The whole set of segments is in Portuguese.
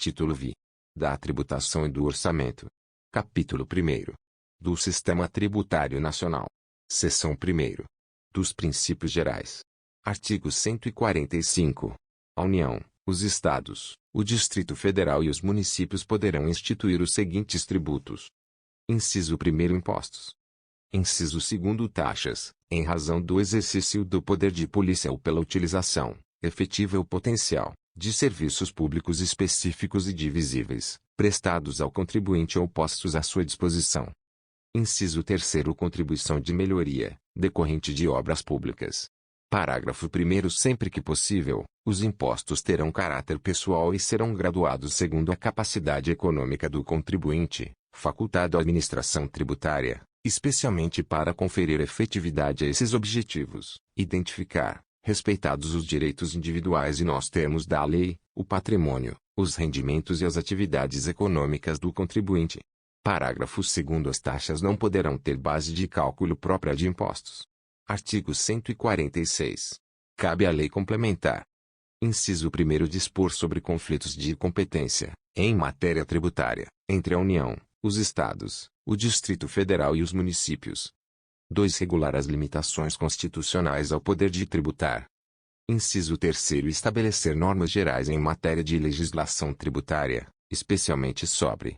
Título V. Da tributação e do orçamento. Capítulo 1º. Do Sistema Tributário Nacional. Seção 1ª. Dos princípios gerais. Artigo 145. A União, os Estados, o Distrito Federal e os municípios poderão instituir os seguintes tributos. Inciso 1º, impostos. Inciso 2º, taxas, em razão do exercício do poder de polícia ou pela utilização, efetiva ou potencial, de serviços públicos específicos e divisíveis, prestados ao contribuinte ou postos à sua disposição. Inciso 3º, contribuição de melhoria, decorrente de obras públicas. Parágrafo 1º, sempre que possível, os impostos terão caráter pessoal e serão graduados segundo a capacidade econômica do contribuinte, facultado à administração tributária, especialmente para conferir efetividade a esses objetivos, identificar, respeitados os direitos individuais e nos termos da lei, o patrimônio, os rendimentos e as atividades econômicas do contribuinte. Parágrafo 2º, as taxas não poderão ter base de cálculo própria de impostos. Artigo 146. Cabe à lei complementar. Inciso 1º, dispor sobre conflitos de competência, em matéria tributária, entre a União, os Estados, o Distrito Federal e os municípios. 2. Regular as limitações constitucionais ao poder de tributar. Inciso 3º, estabelecer normas gerais em matéria de legislação tributária, especialmente sobre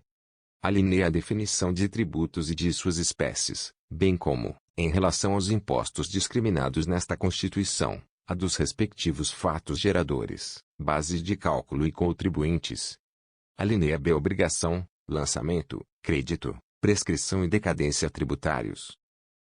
a definição de tributos e de suas espécies, bem como, em relação aos impostos discriminados nesta Constituição, a dos respectivos fatos geradores, bases de cálculo e contribuintes. Alínea B. Obrigação, lançamento, crédito, prescrição e decadência tributários.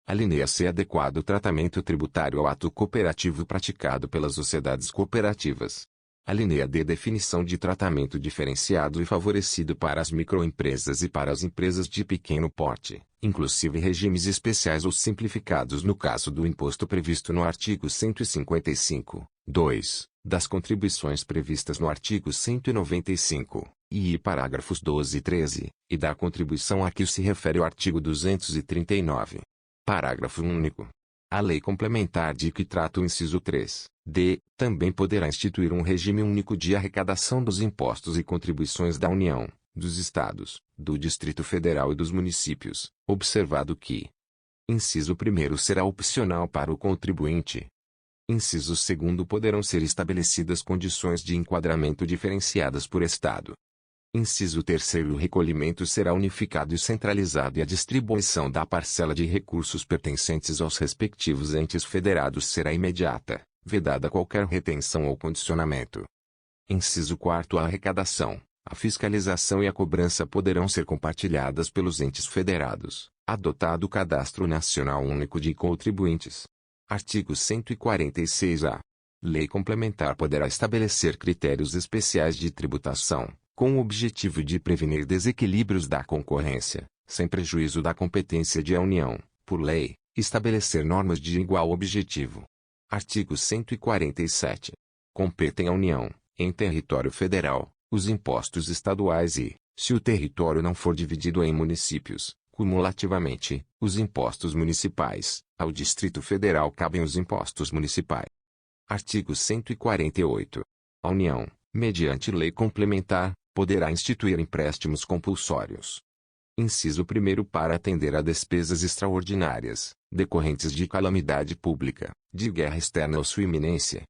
Alínea C. Adequado tratamento tributário ao ato cooperativo praticado pelas sociedades cooperativas. Alínea D. Definição de tratamento diferenciado e favorecido para as microempresas e para as empresas de pequeno porte, inclusive regimes especiais ou simplificados no caso do imposto previsto no artigo 155, 2, das contribuições previstas no artigo 195, e parágrafos 12 e 13, e da contribuição a que se refere o artigo 239. Parágrafo único. A lei complementar de que trata o inciso 3, d, também poderá instituir um regime único de arrecadação dos impostos e contribuições da União, dos Estados, do Distrito Federal e dos municípios, observado que: inciso 1º será opcional para o contribuinte. Inciso 2º poderão ser estabelecidas condições de enquadramento diferenciadas por Estado. Inciso 3º, o recolhimento será unificado e centralizado e a distribuição da parcela de recursos pertencentes aos respectivos entes federados será imediata, vedada qualquer retenção ou condicionamento. Inciso 4º, a arrecadação, a fiscalização e a cobrança poderão ser compartilhadas pelos entes federados, adotado o Cadastro Nacional Único de Contribuintes. Artigo 146-A. Lei complementar poderá estabelecer critérios especiais de tributação, com o objetivo de prevenir desequilíbrios da concorrência, sem prejuízo da competência de a União, por lei, estabelecer normas de igual objetivo. Artigo 147. Competem à União, em território federal, os impostos estaduais e, se o território não for dividido em municípios, cumulativamente, os impostos municipais. Ao Distrito Federal cabem os impostos municipais. Artigo 148. A União, mediante lei complementar, poderá instituir empréstimos compulsórios. Inciso 1º, para atender a despesas extraordinárias, decorrentes de calamidade pública, de guerra externa ou sua iminência.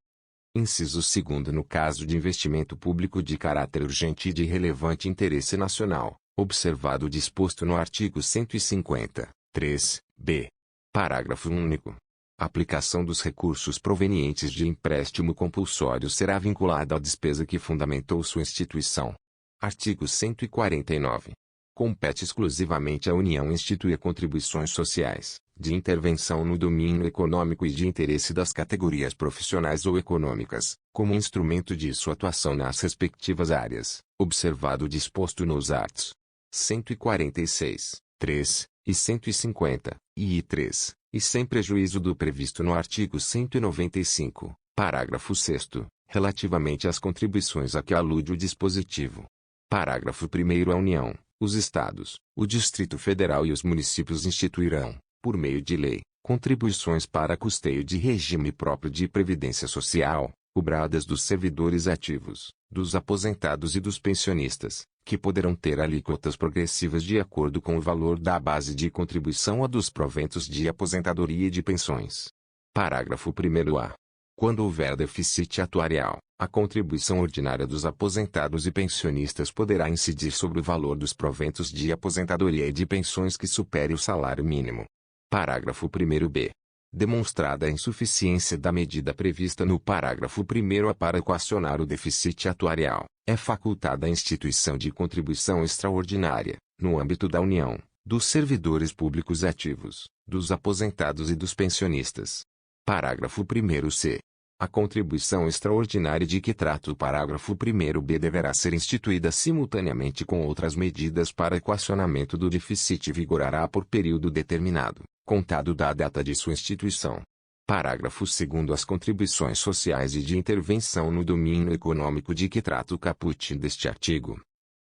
Inciso 2º, no caso de investimento público de caráter urgente e de relevante interesse nacional, observado o disposto no artigo 150, 3b. Parágrafo único. A aplicação dos recursos provenientes de empréstimo compulsório será vinculada à despesa que fundamentou sua instituição. Artigo 149. Compete exclusivamente à União instituir contribuições sociais, de intervenção no domínio econômico e de interesse das categorias profissionais ou econômicas, como instrumento de sua atuação nas respectivas áreas, observado o disposto nos arts. 146, 3, e 150, e 3, e sem prejuízo do previsto no artigo 195, parágrafo 6º, relativamente às contribuições a que alude o dispositivo. Parágrafo 1º. A União, os Estados, o Distrito Federal e os municípios instituirão, por meio de lei, contribuições para custeio de regime próprio de previdência social, cobradas dos servidores ativos, dos aposentados e dos pensionistas, que poderão ter alíquotas progressivas de acordo com o valor da base de contribuição ou dos proventos de aposentadoria e de pensões. Parágrafo 1º-A. Quando houver déficit atuarial, a contribuição ordinária dos aposentados e pensionistas poderá incidir sobre o valor dos proventos de aposentadoria e de pensões que supere o salário mínimo. Parágrafo 1º-B. Demonstrada a insuficiência da medida prevista no parágrafo 1º-A para equacionar o déficit atuarial, é facultada a instituição de contribuição extraordinária, no âmbito da União, dos servidores públicos ativos, dos aposentados e dos pensionistas. Parágrafo 1º-C. A contribuição extraordinária de que trata o parágrafo 1º-B deverá ser instituída simultaneamente com outras medidas para equacionamento do déficit e vigorará por período determinado, contado da data de sua instituição. Parágrafo 2º. As contribuições sociais e de intervenção no domínio econômico de que trata o caput deste artigo.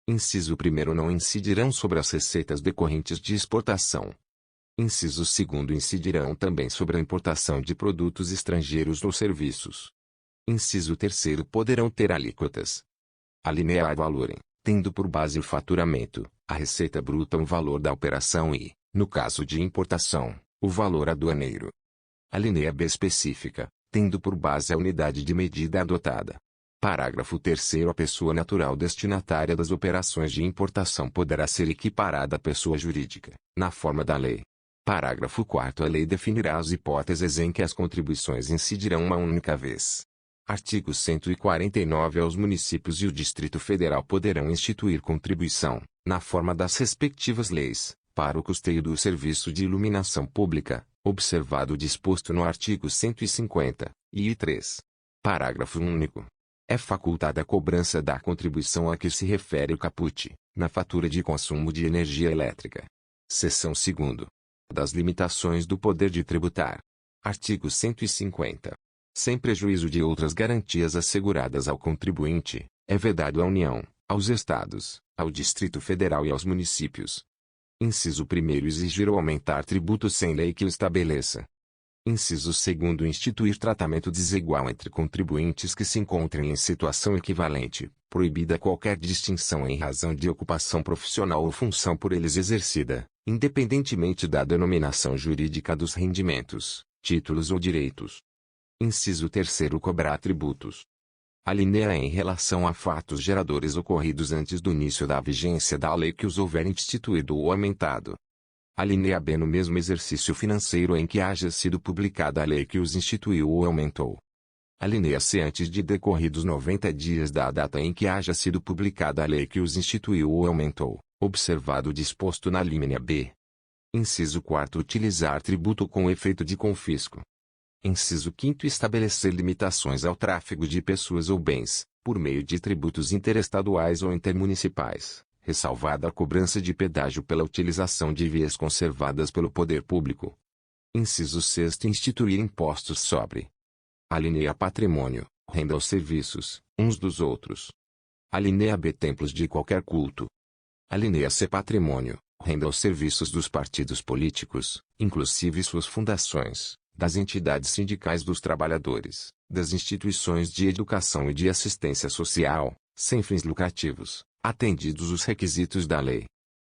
Inciso 1º não incidirão sobre as receitas decorrentes de exportação. Inciso 2º incidirão também sobre a importação de produtos estrangeiros ou serviços. Inciso 3º poderão ter alíquotas. Alínea A valorem, tendo por base o faturamento, a receita bruta o valor da operação e, no caso de importação, o valor aduaneiro. Alínea B específica, tendo por base a unidade de medida adotada. Parágrafo 3º. A pessoa natural destinatária das operações de importação poderá ser equiparada à pessoa jurídica, na forma da lei. Parágrafo 4º. A lei definirá as hipóteses em que as contribuições incidirão uma única vez. Artigo 149. Aos municípios e o Distrito Federal poderão instituir contribuição, na forma das respectivas leis, para o custeio do serviço de iluminação pública, observado o disposto no artigo 150, i. 3. Parágrafo único. É facultada a cobrança da contribuição a que se refere o caput, na fatura de consumo de energia elétrica. Seção 2ª. Das limitações do poder de tributar. Artigo 150. Sem prejuízo de outras garantias asseguradas ao contribuinte, é vedado à União, aos Estados, ao Distrito Federal e aos municípios. Inciso 1º exigir ou aumentar tributo sem lei que o estabeleça. Inciso 2º instituir tratamento desigual entre contribuintes que se encontrem em situação equivalente, proibida qualquer distinção em razão de ocupação profissional ou função por eles exercida, independentemente da denominação jurídica dos rendimentos, títulos ou direitos. Inciso 3º cobrar tributos. Alínea em relação a fatos geradores ocorridos antes do início da vigência da lei que os houver instituído ou aumentado. Alínea B no mesmo exercício financeiro em que haja sido publicada a lei que os instituiu ou aumentou. Alínea C antes de decorridos 90 dias da data em que haja sido publicada a lei que os instituiu ou aumentou, observado o disposto na alínea B. Inciso 4º utilizar tributo com efeito de confisco. Inciso 5º estabelecer limitações ao tráfego de pessoas ou bens, por meio de tributos interestaduais ou intermunicipais, ressalvada a cobrança de pedágio pela utilização de vias conservadas pelo poder público. Inciso 6º instituir impostos sobre. Alínea A patrimônio, renda aos serviços, uns dos outros. Alínea B templos de qualquer culto. Alínea C patrimônio, renda aos serviços dos partidos políticos, inclusive suas fundações, das entidades sindicais dos trabalhadores, das instituições de educação e de assistência social, sem fins lucrativos, atendidos os requisitos da lei.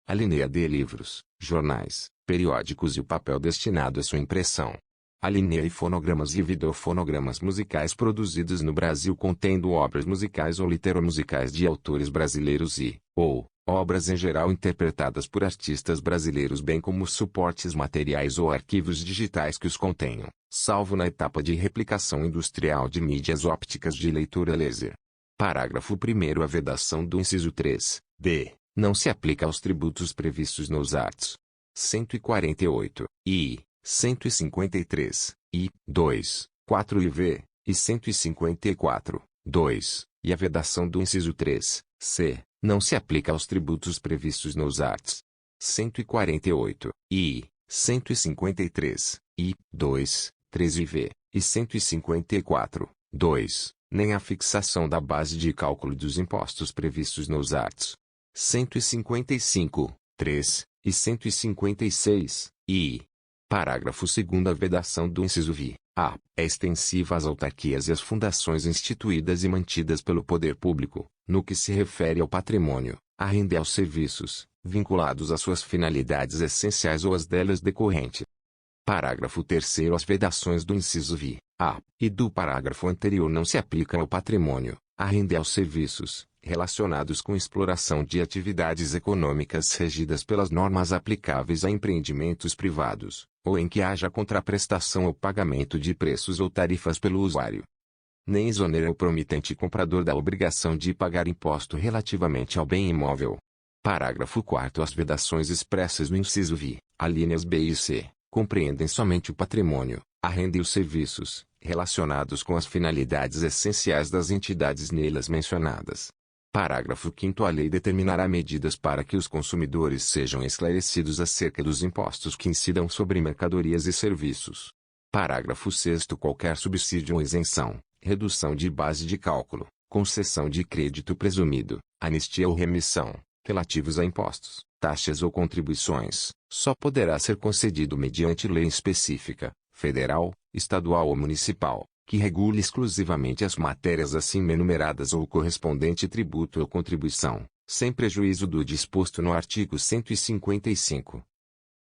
Alínea D livros, jornais, periódicos e o papel destinado à sua impressão. Alínea I fonogramas e videofonogramas musicais produzidos no Brasil contendo obras musicais ou literomusicais de autores brasileiros ou obras em geral interpretadas por artistas brasileiros bem como suportes materiais ou arquivos digitais que os contenham, salvo na etapa de replicação industrial de mídias ópticas de leitura laser. Parágrafo 1º. A vedação do inciso 3, b, não se aplica aos tributos previstos nos arts. 148, i, 153, i, 2, 4 e v, e 154, 2, e a vedação do inciso 3, c, não se aplica aos tributos previstos nos arts. 148, i, 153, i, 2, 13 e v, e 154, 2, nem a fixação da base de cálculo dos impostos previstos nos arts. 155, 3, e 156, i. Parágrafo 2º. A vedação do inciso vi, A. É extensiva às autarquias e às fundações instituídas e mantidas pelo poder público, no que se refere ao patrimônio, à renda e aos serviços, vinculados às suas finalidades essenciais ou às delas decorrentes. Parágrafo 3º. As vedações do inciso v, a, e do parágrafo anterior não se aplicam ao patrimônio, à renda e aos serviços, relacionados com exploração de atividades econômicas regidas pelas normas aplicáveis a empreendimentos privados, ou em que haja contraprestação ou pagamento de preços ou tarifas pelo usuário. Nem exonera o promitente comprador da obrigação de pagar imposto relativamente ao bem imóvel. Parágrafo 4º. As vedações expressas no inciso v, alíneas B e C, compreendem somente o patrimônio, a renda e os serviços, relacionados com as finalidades essenciais das entidades nelas mencionadas. Parágrafo 5º. A lei determinará medidas para que os consumidores sejam esclarecidos acerca dos impostos que incidam sobre mercadorias e serviços. Parágrafo 6º. Qualquer subsídio ou isenção, redução de base de cálculo, concessão de crédito presumido, anistia ou remissão, relativos a impostos, taxas ou contribuições, só poderá ser concedido mediante lei específica, federal, estadual ou municipal, que regule exclusivamente as matérias assim enumeradas ou o correspondente tributo ou contribuição, sem prejuízo do disposto no artigo 155.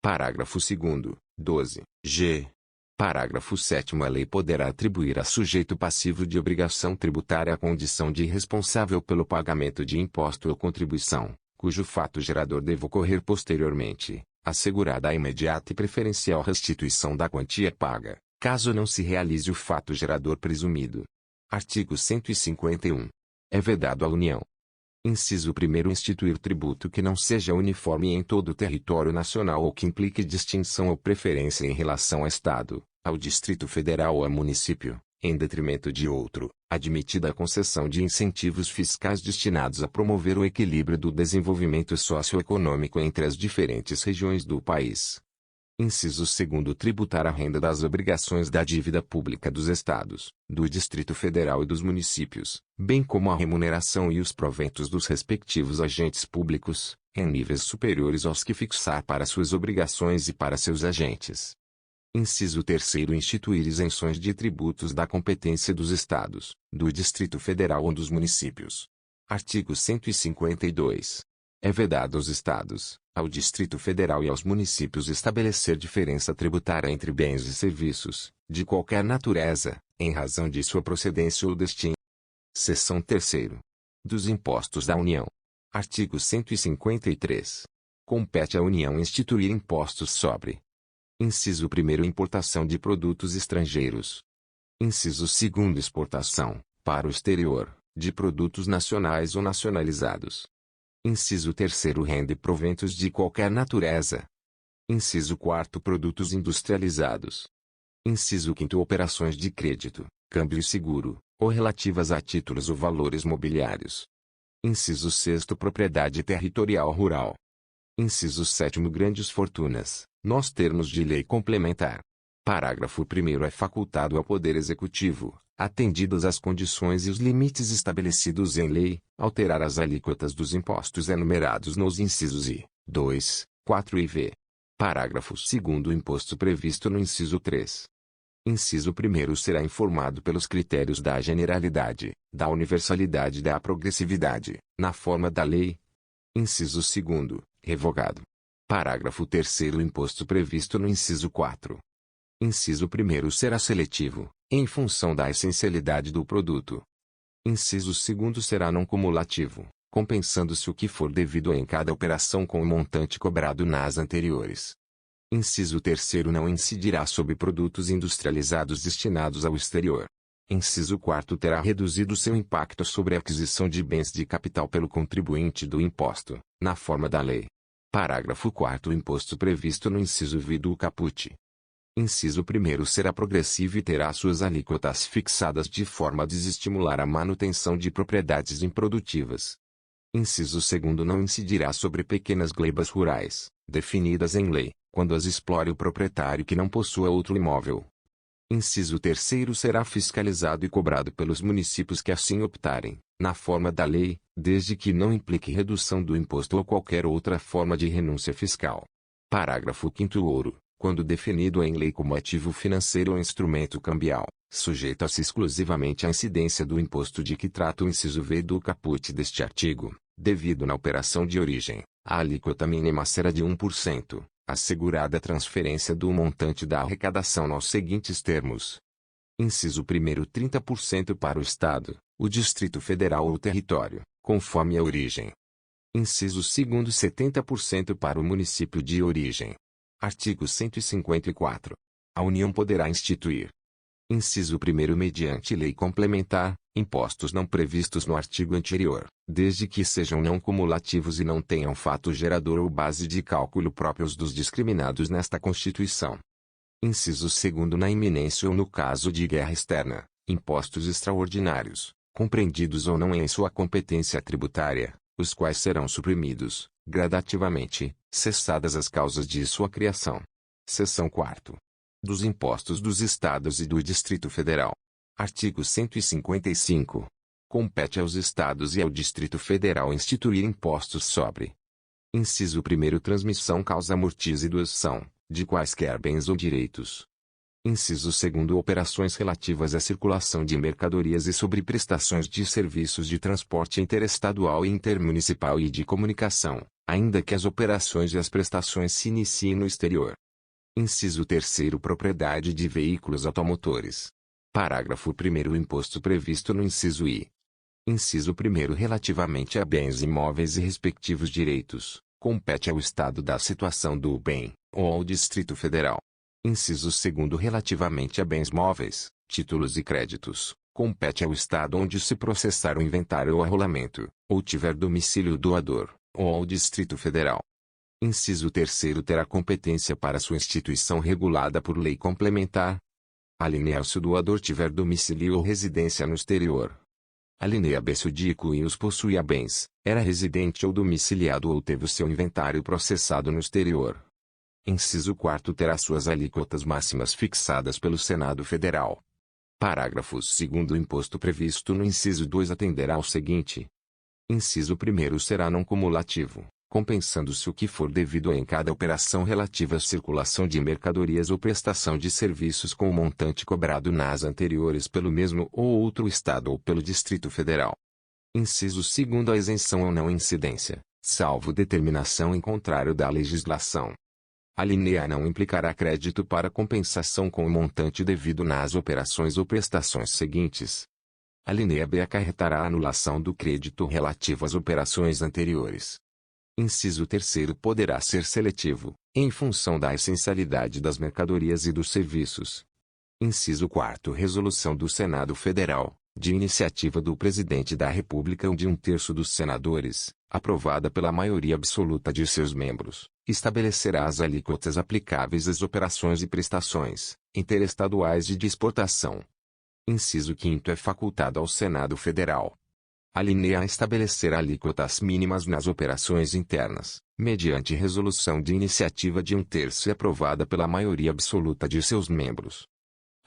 Parágrafo 2º, 12, g. Parágrafo 7º. A lei poderá atribuir a sujeito passivo de obrigação tributária a condição de responsável pelo pagamento de imposto ou contribuição, cujo fato gerador deva ocorrer posteriormente, assegurada a imediata e preferencial restituição da quantia paga, caso não se realize o fato gerador presumido. Artigo 151. É vedado à União. Inciso 1º. Instituir tributo que não seja uniforme em todo o território nacional ou que implique distinção ou preferência em relação ao Estado, ao Distrito Federal ou ao município, em detrimento de outro, admitida a concessão de incentivos fiscais destinados a promover o equilíbrio do desenvolvimento socioeconômico entre as diferentes regiões do país. Inciso 2º. Tributar a renda das obrigações da dívida pública dos Estados, do Distrito Federal e dos municípios, bem como a remuneração e os proventos dos respectivos agentes públicos, em níveis superiores aos que fixar para suas obrigações e para seus agentes. Inciso 3º. Instituir isenções de tributos da competência dos Estados, do Distrito Federal ou dos municípios. Artigo 152. É vedado aos Estados, ao Distrito Federal e aos municípios estabelecer diferença tributária entre bens e serviços, de qualquer natureza, em razão de sua procedência ou destino. Seção 3ª. Dos impostos da União. Artigo 153. Compete à União instituir impostos sobre: inciso 1º. Importação de produtos estrangeiros. Inciso 2º. Exportação, para o exterior, de produtos nacionais ou nacionalizados. Inciso 3º. Renda e proventos de qualquer natureza. Inciso 4º. Produtos industrializados. Inciso 5º. Operações de crédito, câmbio e seguro, ou relativas a títulos ou valores mobiliários. Inciso 6º. Propriedade territorial rural. Inciso 7º. Grandes fortunas, nos termos de lei complementar. Parágrafo 1º. É facultado ao Poder Executivo, atendidas as condições e os limites estabelecidos em lei, alterar as alíquotas dos impostos enumerados nos incisos I, 2, 4 e V. Parágrafo 2º. O imposto previsto no inciso 3. Inciso 1º. Será informado pelos critérios da generalidade, da universalidade e da progressividade, na forma da lei. Inciso 2º. Revogado. Parágrafo 3º. O imposto previsto no inciso 4. Inciso 1º. Será seletivo, em função da essencialidade do produto. Inciso 2º. Será não cumulativo, compensando-se o que for devido em cada operação com o montante cobrado nas anteriores. Inciso 3º. Não incidirá sobre produtos industrializados destinados ao exterior. Inciso 4º. Terá reduzido seu impacto sobre a aquisição de bens de capital pelo contribuinte do imposto, na forma da lei. Parágrafo 4º. O imposto previsto no inciso V do caput. Inciso 1º. Será progressivo e terá suas alíquotas fixadas de forma a desestimular a manutenção de propriedades improdutivas. Inciso 2º. Não incidirá sobre pequenas glebas rurais, definidas em lei, quando as explore o proprietário que não possua outro imóvel. Inciso 3º. Será fiscalizado e cobrado pelos municípios que assim optarem, na forma da lei, desde que não implique redução do imposto ou qualquer outra forma de renúncia fiscal. Parágrafo 5º. Ouro, quando definido em lei como ativo financeiro ou instrumento cambial, sujeita-se exclusivamente à incidência do imposto de que trata o inciso V do caput deste artigo, devido na operação de origem. A alíquota mínima será de 1%, assegurada a transferência do montante da arrecadação nos seguintes termos. Inciso 1º 30% para o Estado, o Distrito Federal ou o território, conforme a origem. Inciso 2º 70% para o município de origem. Artigo 154. A União poderá instituir. Inciso 1º mediante lei complementar, impostos não previstos no artigo anterior, desde que sejam não cumulativos e não tenham fato gerador ou base de cálculo próprios dos discriminados nesta Constituição. Inciso 2º na iminência ou no caso de guerra externa, impostos extraordinários, compreendidos ou não em sua competência tributária, os quais serão suprimidos, gradativamente, cessadas as causas de sua criação. Seção 4ª. Dos impostos dos Estados e do Distrito Federal. Artigo 155. Compete aos Estados e ao Distrito Federal instituir impostos sobre. Inciso 1º transmissão causa amortiza e doação, de quaisquer bens ou direitos. Inciso 2º operações relativas à circulação de mercadorias e sobre prestações de serviços de transporte interestadual e intermunicipal e de comunicação, ainda que as operações e as prestações se iniciem no exterior. Inciso 3º propriedade de veículos automotores. Parágrafo 1º o imposto previsto no inciso I. Inciso 1º relativamente a bens imóveis e respectivos direitos, compete ao Estado da situação do bem, ou ao Distrito Federal. Inciso 2º relativamente a bens móveis, títulos e créditos, compete ao Estado onde se processar o inventário ou arrolamento, ou tiver domicílio doador, ou ao Distrito Federal. Inciso 3º terá competência para sua instituição regulada por lei complementar. Alínea A se o doador tiver domicílio ou residência no exterior. Alínea B se o dicuius possuía bens, era residente ou domiciliado ou teve o seu inventário processado no exterior. Inciso 4º terá suas alíquotas máximas fixadas pelo Senado Federal. Parágrafo 2º o imposto previsto no inciso 2 atenderá ao seguinte. Inciso 1º será não cumulativo, compensando-se o que for devido em cada operação relativa à circulação de mercadorias ou prestação de serviços com o montante cobrado nas anteriores pelo mesmo ou outro Estado ou pelo Distrito Federal. Inciso 2º a isenção ou não incidência, salvo determinação em contrário da legislação. A linha A não implicará crédito para compensação com o montante devido nas operações ou prestações seguintes. A linha B acarretará a anulação do crédito relativo às operações anteriores. Inciso 3º poderá ser seletivo, em função da essencialidade das mercadorias e dos serviços. Inciso 4º resolução do Senado Federal, de iniciativa do Presidente da República ou de 1/3 dos senadores, aprovada pela maioria absoluta de seus membros, estabelecerá as alíquotas aplicáveis às operações e prestações, interestaduais e de exportação. Inciso 5º é facultado ao Senado Federal. A linha A estabelecerá alíquotas mínimas nas operações internas, mediante resolução de iniciativa de 1/3 e aprovada pela maioria absoluta de seus membros.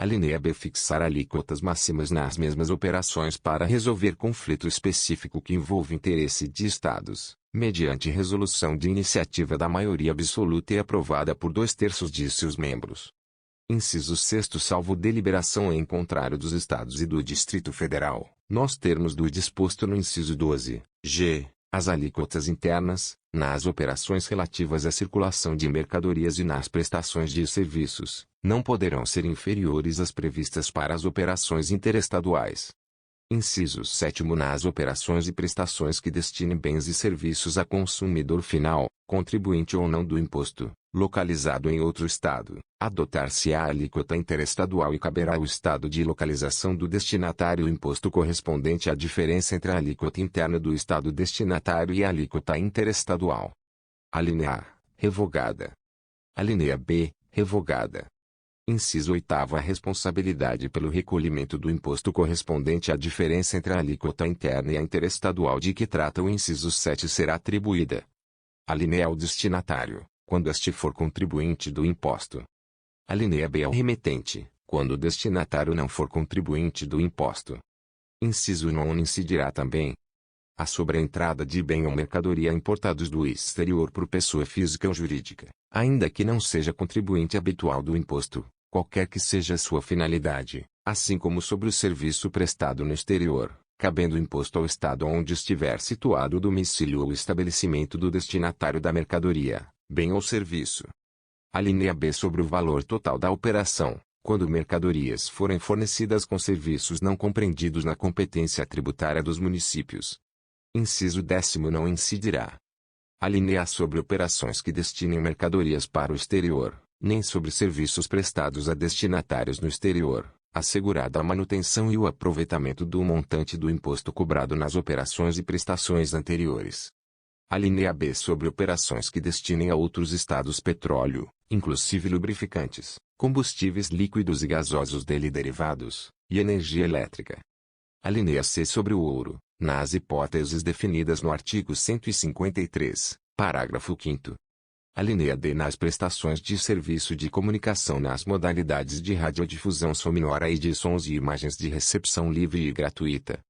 A linha B fixará alíquotas máximas nas mesmas operações para resolver conflito específico que envolva interesse de Estados, mediante resolução de iniciativa da maioria absoluta e aprovada por 2/3 de seus membros. Inciso 6º salvo deliberação em contrário dos Estados e do Distrito Federal, nos termos do disposto no inciso 12, g, as alíquotas internas, nas operações relativas à circulação de mercadorias e nas prestações de serviços, não poderão ser inferiores às previstas para as operações interestaduais. Inciso 7º nas operações e prestações que destinem bens e serviços a consumidor final, contribuinte ou não do imposto, localizado em outro Estado, adotar-se-á a alíquota interestadual e caberá ao Estado de localização do destinatário o imposto correspondente à diferença entre a alíquota interna do Estado destinatário e a alíquota interestadual. A linha A, revogada. A linha B, revogada. Inciso 8º a responsabilidade pelo recolhimento do imposto correspondente à diferença entre a alíquota interna e a interestadual de que trata o inciso 7 será atribuída. A linha A ao destinatário, quando este for contribuinte do imposto. A linha B ao remetente, quando o destinatário não for contribuinte do imposto. Inciso 9 incidirá também. A sobre a entrada de bem ou mercadoria importados do exterior por pessoa física ou jurídica, ainda que não seja contribuinte habitual do imposto, qualquer que seja a sua finalidade, assim como sobre o serviço prestado no exterior, cabendo imposto ao estado onde estiver situado o domicílio ou estabelecimento do destinatário da mercadoria, bem ou serviço. Alínea B sobre o valor total da operação, quando mercadorias forem fornecidas com serviços não compreendidos na competência tributária dos municípios. Inciso 10º não incidirá. Alínea A sobre operações que destinem mercadorias para o exterior, nem sobre serviços prestados a destinatários no exterior, assegurada a manutenção e o aproveitamento do montante do imposto cobrado nas operações e prestações anteriores. Alínea B sobre operações que destinem a outros estados petróleo, inclusive lubrificantes, combustíveis líquidos e gasosos dele derivados, e energia elétrica. Alínea C sobre o ouro, nas hipóteses definidas no artigo 153, parágrafo 5º. Alínea D nas prestações de serviço de comunicação nas modalidades de radiodifusão sonora e de sons e imagens de recepção livre e gratuita.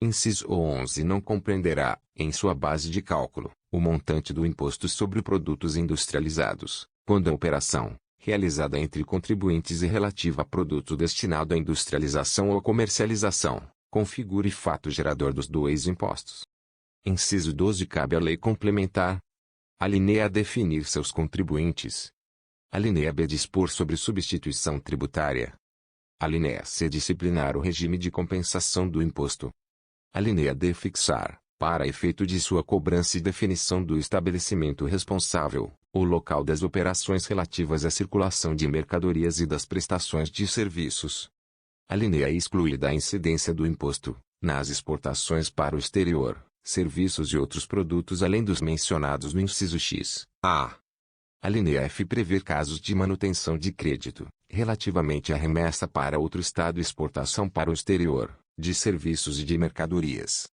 Inciso 11 não compreenderá, em sua base de cálculo, o montante do imposto sobre produtos industrializados, quando a operação, realizada entre contribuintes e relativa a produto destinado à industrialização ou comercialização, configure fato gerador dos dois impostos. Inciso 12 cabe à lei complementar. Alínea A definir seus contribuintes. Alínea B dispor sobre substituição tributária. Alínea C disciplinar o regime de compensação do imposto. Alínea D fixar, para efeito de sua cobrança e definição do estabelecimento responsável, o local das operações relativas à circulação de mercadorias e das prestações de serviços. Alínea E excluir da incidência do imposto, nas exportações para o exterior, serviços e outros produtos além dos mencionados no inciso X. A. Alínea F prever casos de manutenção de crédito, relativamente à remessa para outro estado e exportação para o exterior, de serviços e de mercadorias.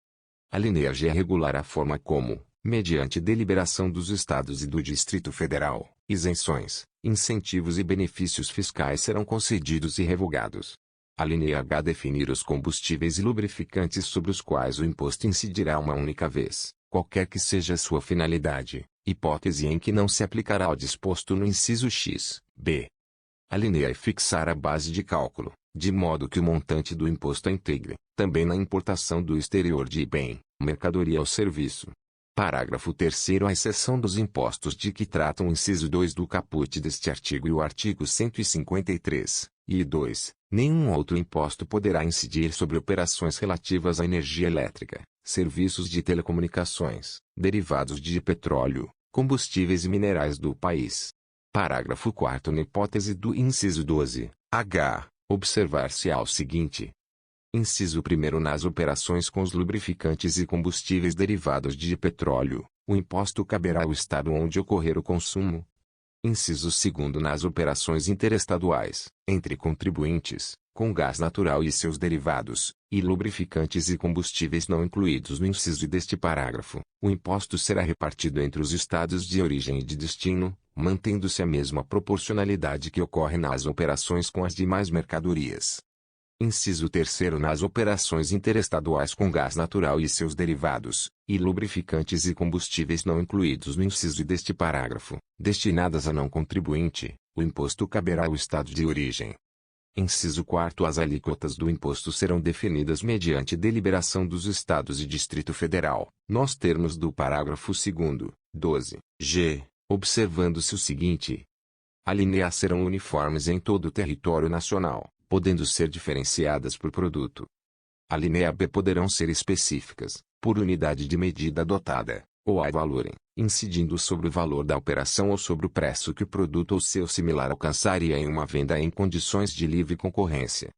Alínea G regular a forma como, mediante deliberação dos estados e do Distrito Federal, isenções, incentivos e benefícios fiscais serão concedidos e revogados. Alínea H definir os combustíveis e lubrificantes sobre os quais o imposto incidirá uma única vez, qualquer que seja a sua finalidade, hipótese em que não se aplicará ao disposto no inciso X, B. Alínea E fixar a base de cálculo, de modo que o montante do imposto a integre, também na importação do exterior de bem, mercadoria ou serviço. Parágrafo 3º à exceção dos impostos de que tratam o inciso 2 do caput deste artigo e o artigo 153, e 2, nenhum outro imposto poderá incidir sobre operações relativas à energia elétrica, serviços de telecomunicações, derivados de petróleo, combustíveis e minerais do país. Parágrafo 4º na hipótese do inciso 12, h, observar-se-á o seguinte. Inciso 1º nas operações com os lubrificantes e combustíveis derivados de petróleo, o imposto caberá ao estado onde ocorrer o consumo. Inciso 2º nas operações interestaduais, entre contribuintes, com gás natural e seus derivados, e lubrificantes e combustíveis não incluídos no inciso I deste parágrafo, o imposto será repartido entre os estados de origem e de destino, mantendo-se a mesma proporcionalidade que ocorre nas operações com as demais mercadorias. Inciso 3º nas operações interestaduais com gás natural e seus derivados, e lubrificantes e combustíveis não incluídos no inciso I deste parágrafo, destinadas a não contribuinte, o imposto caberá ao estado de origem. Inciso 4º as alíquotas do imposto serão definidas mediante deliberação dos Estados e Distrito Federal, nos termos do parágrafo 2º, 12, g, observando-se o seguinte. Alíneas serão uniformes em todo o território nacional, podendo ser diferenciadas por produto. Alínea B poderão ser específicas, por unidade de medida adotada, ou a valorem, incidindo sobre o valor da operação ou sobre o preço que o produto ou seu similar alcançaria em uma venda em condições de livre concorrência.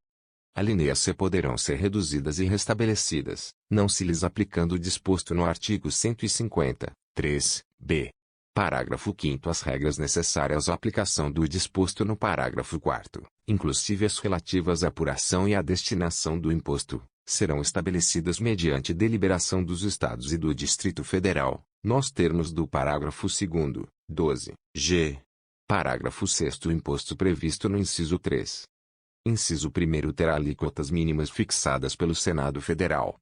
Alínea C poderão ser reduzidas e restabelecidas, não se lhes aplicando o disposto no artigo 150, 3, b. Parágrafo 5º as regras necessárias à aplicação do disposto no parágrafo 4º, inclusive as relativas à apuração e à destinação do imposto, serão estabelecidas mediante deliberação dos Estados e do Distrito Federal, nos termos do parágrafo 2º, 12, g. Parágrafo 6º o imposto previsto no inciso 3. Inciso 1º terá alíquotas mínimas fixadas pelo Senado Federal.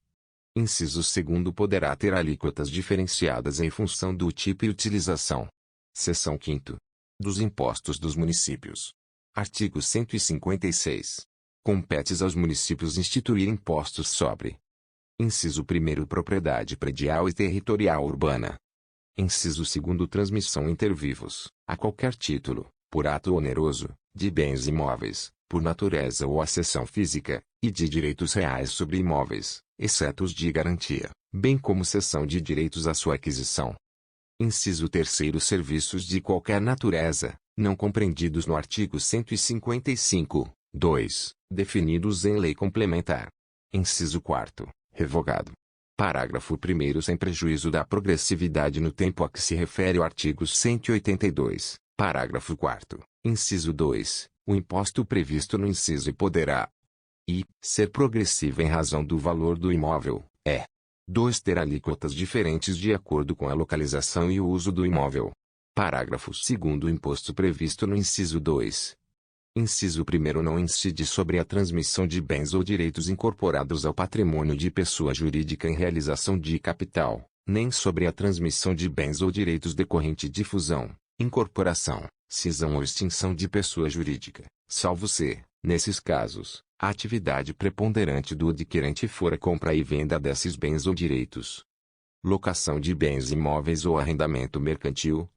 Inciso 2º poderá ter alíquotas diferenciadas em função do tipo e utilização. Seção 5ª. Dos impostos dos municípios. Artigo 156. Compete aos municípios instituir impostos sobre. Inciso 1º propriedade predial e territorial urbana. Inciso 2º transmissão inter vivos, a qualquer título, por ato oneroso, de bens imóveis, por natureza ou acessão física, e de direitos reais sobre imóveis, exceto os de garantia, bem como cessão de direitos à sua aquisição. Inciso 3º serviços de qualquer natureza, não compreendidos no artigo 155, 2, definidos em lei complementar. Inciso 4º, revogado. Parágrafo 1º sem prejuízo da progressividade no tempo a que se refere o artigo 182, parágrafo 4º, inciso 2, o imposto previsto no inciso e poderá ser progressivo em razão do valor do imóvel, 2 ter alíquotas diferentes de acordo com a localização e o uso do imóvel. Parágrafo 2º o imposto previsto no inciso 2. Inciso 1º não incide sobre a transmissão de bens ou direitos incorporados ao patrimônio de pessoa jurídica em realização de capital, nem sobre a transmissão de bens ou direitos decorrente de fusão, incorporação, cisão ou extinção de pessoa jurídica, salvo se, nesses casos, a atividade preponderante do adquirente for a compra e venda desses bens ou direitos. Locação de bens imóveis ou arrendamento mercantil.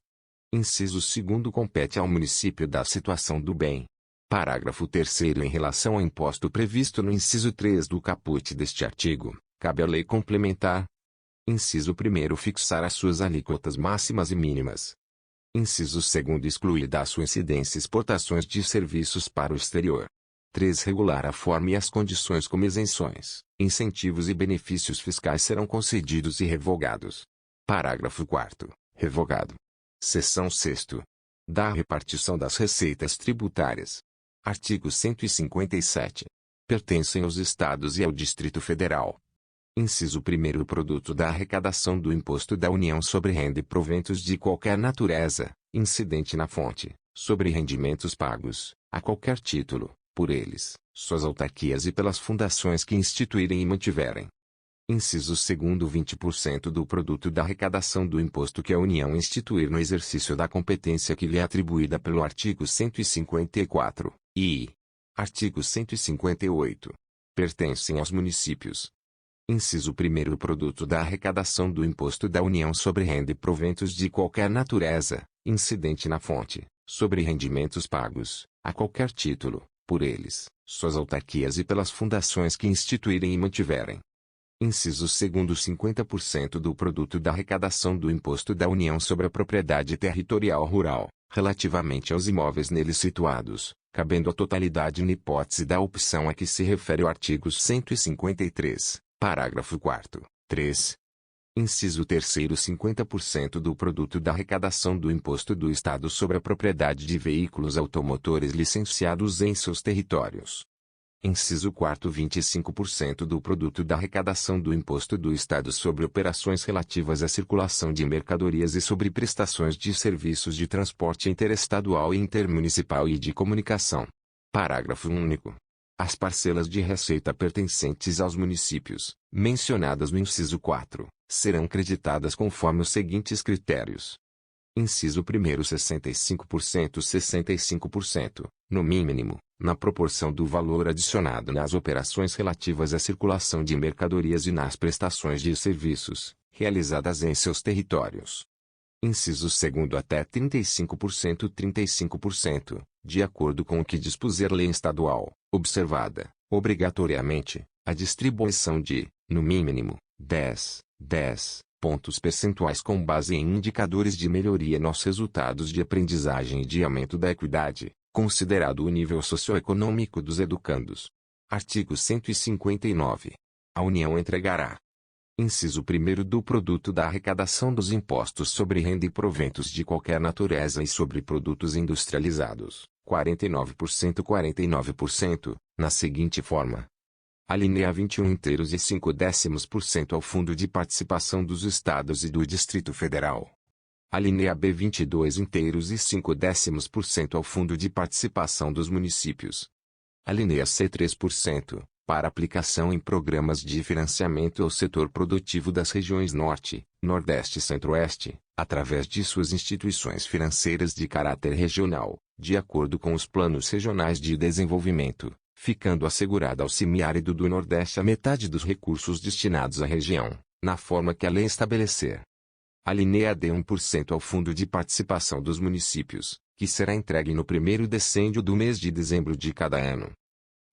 Inciso 2º compete ao município da situação do bem. Parágrafo 3º em relação ao imposto previsto no inciso 3 do caput deste artigo, cabe à lei complementar. Inciso 1º fixar as suas alíquotas máximas e mínimas. Inciso 2º excluir da sua incidência exportações de serviços para o exterior. 3 regular a forma e as condições como isenções, incentivos e benefícios fiscais serão concedidos e revogados. Parágrafo 4º, revogado. Seção 6ª. Da repartição das receitas tributárias. Artigo 157. Pertencem aos Estados e ao Distrito Federal. Inciso 1º o produto da arrecadação do Imposto da União sobre renda e proventos de qualquer natureza, incidente na fonte, sobre rendimentos pagos, a qualquer título, por eles, suas autarquias e pelas fundações que instituírem e mantiverem. Inciso 2º 20% do produto da arrecadação do imposto que a União instituir no exercício da competência que lhe é atribuída pelo artigo 154, e artigo 158. Pertencem aos municípios. Inciso 1º o produto da arrecadação do imposto da União sobre renda e proventos de qualquer natureza, incidente na fonte, sobre rendimentos pagos, a qualquer título, por eles, suas autarquias e pelas fundações que instituírem e mantiverem. Inciso 2º 50% do produto da arrecadação do Imposto da União sobre a Propriedade Territorial Rural, relativamente aos imóveis neles situados, cabendo a totalidade na hipótese da opção a que se refere o artigo 153, parágrafo 4º, 3. Inciso 3º 50% do produto da arrecadação do Imposto do Estado sobre a Propriedade de Veículos Automotores licenciados em seus territórios. Inciso 4º 25% do produto da arrecadação do Imposto do Estado sobre operações relativas à circulação de mercadorias e sobre prestações de serviços de transporte interestadual e intermunicipal e de comunicação. Parágrafo único. As parcelas de receita pertencentes aos municípios, mencionadas no inciso 4, serão creditadas conforme os seguintes critérios. Inciso 1º 65%, no mínimo, na proporção do valor adicionado nas operações relativas à circulação de mercadorias e nas prestações de serviços, realizadas em seus territórios. Inciso 2º até 35%, de acordo com o que dispuser lei estadual, observada, obrigatoriamente, a distribuição de, no mínimo, 10 pontos percentuais com base em indicadores de melhoria nos resultados de aprendizagem e de aumento da equidade, considerado o nível socioeconômico dos educandos. Artigo 159. A União entregará. Inciso 1º do produto da arrecadação dos impostos sobre renda e proventos de qualquer natureza e sobre produtos industrializados, 49%, na seguinte forma. Alínea 21 inteiros e 5/10% ao Fundo de Participação dos Estados e do Distrito Federal. Alínea B 22 inteiros e 5/10% ao Fundo de Participação dos Municípios. Alínea C 3%, para aplicação em programas de financiamento ao setor produtivo das regiões Norte, Nordeste e Centro-Oeste, através de suas instituições financeiras de caráter regional, de acordo com os planos regionais de desenvolvimento, ficando assegurada ao semiárido do Nordeste a metade dos recursos destinados à região, na forma que a lei estabelecer. Alínea D 1% ao Fundo de Participação dos Municípios, que será entregue no primeiro decêndio do mês de dezembro de cada ano.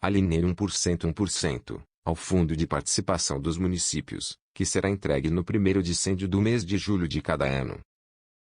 Alínea 1% ao Fundo de Participação dos Municípios, que será entregue no primeiro decêndio do mês de julho de cada ano.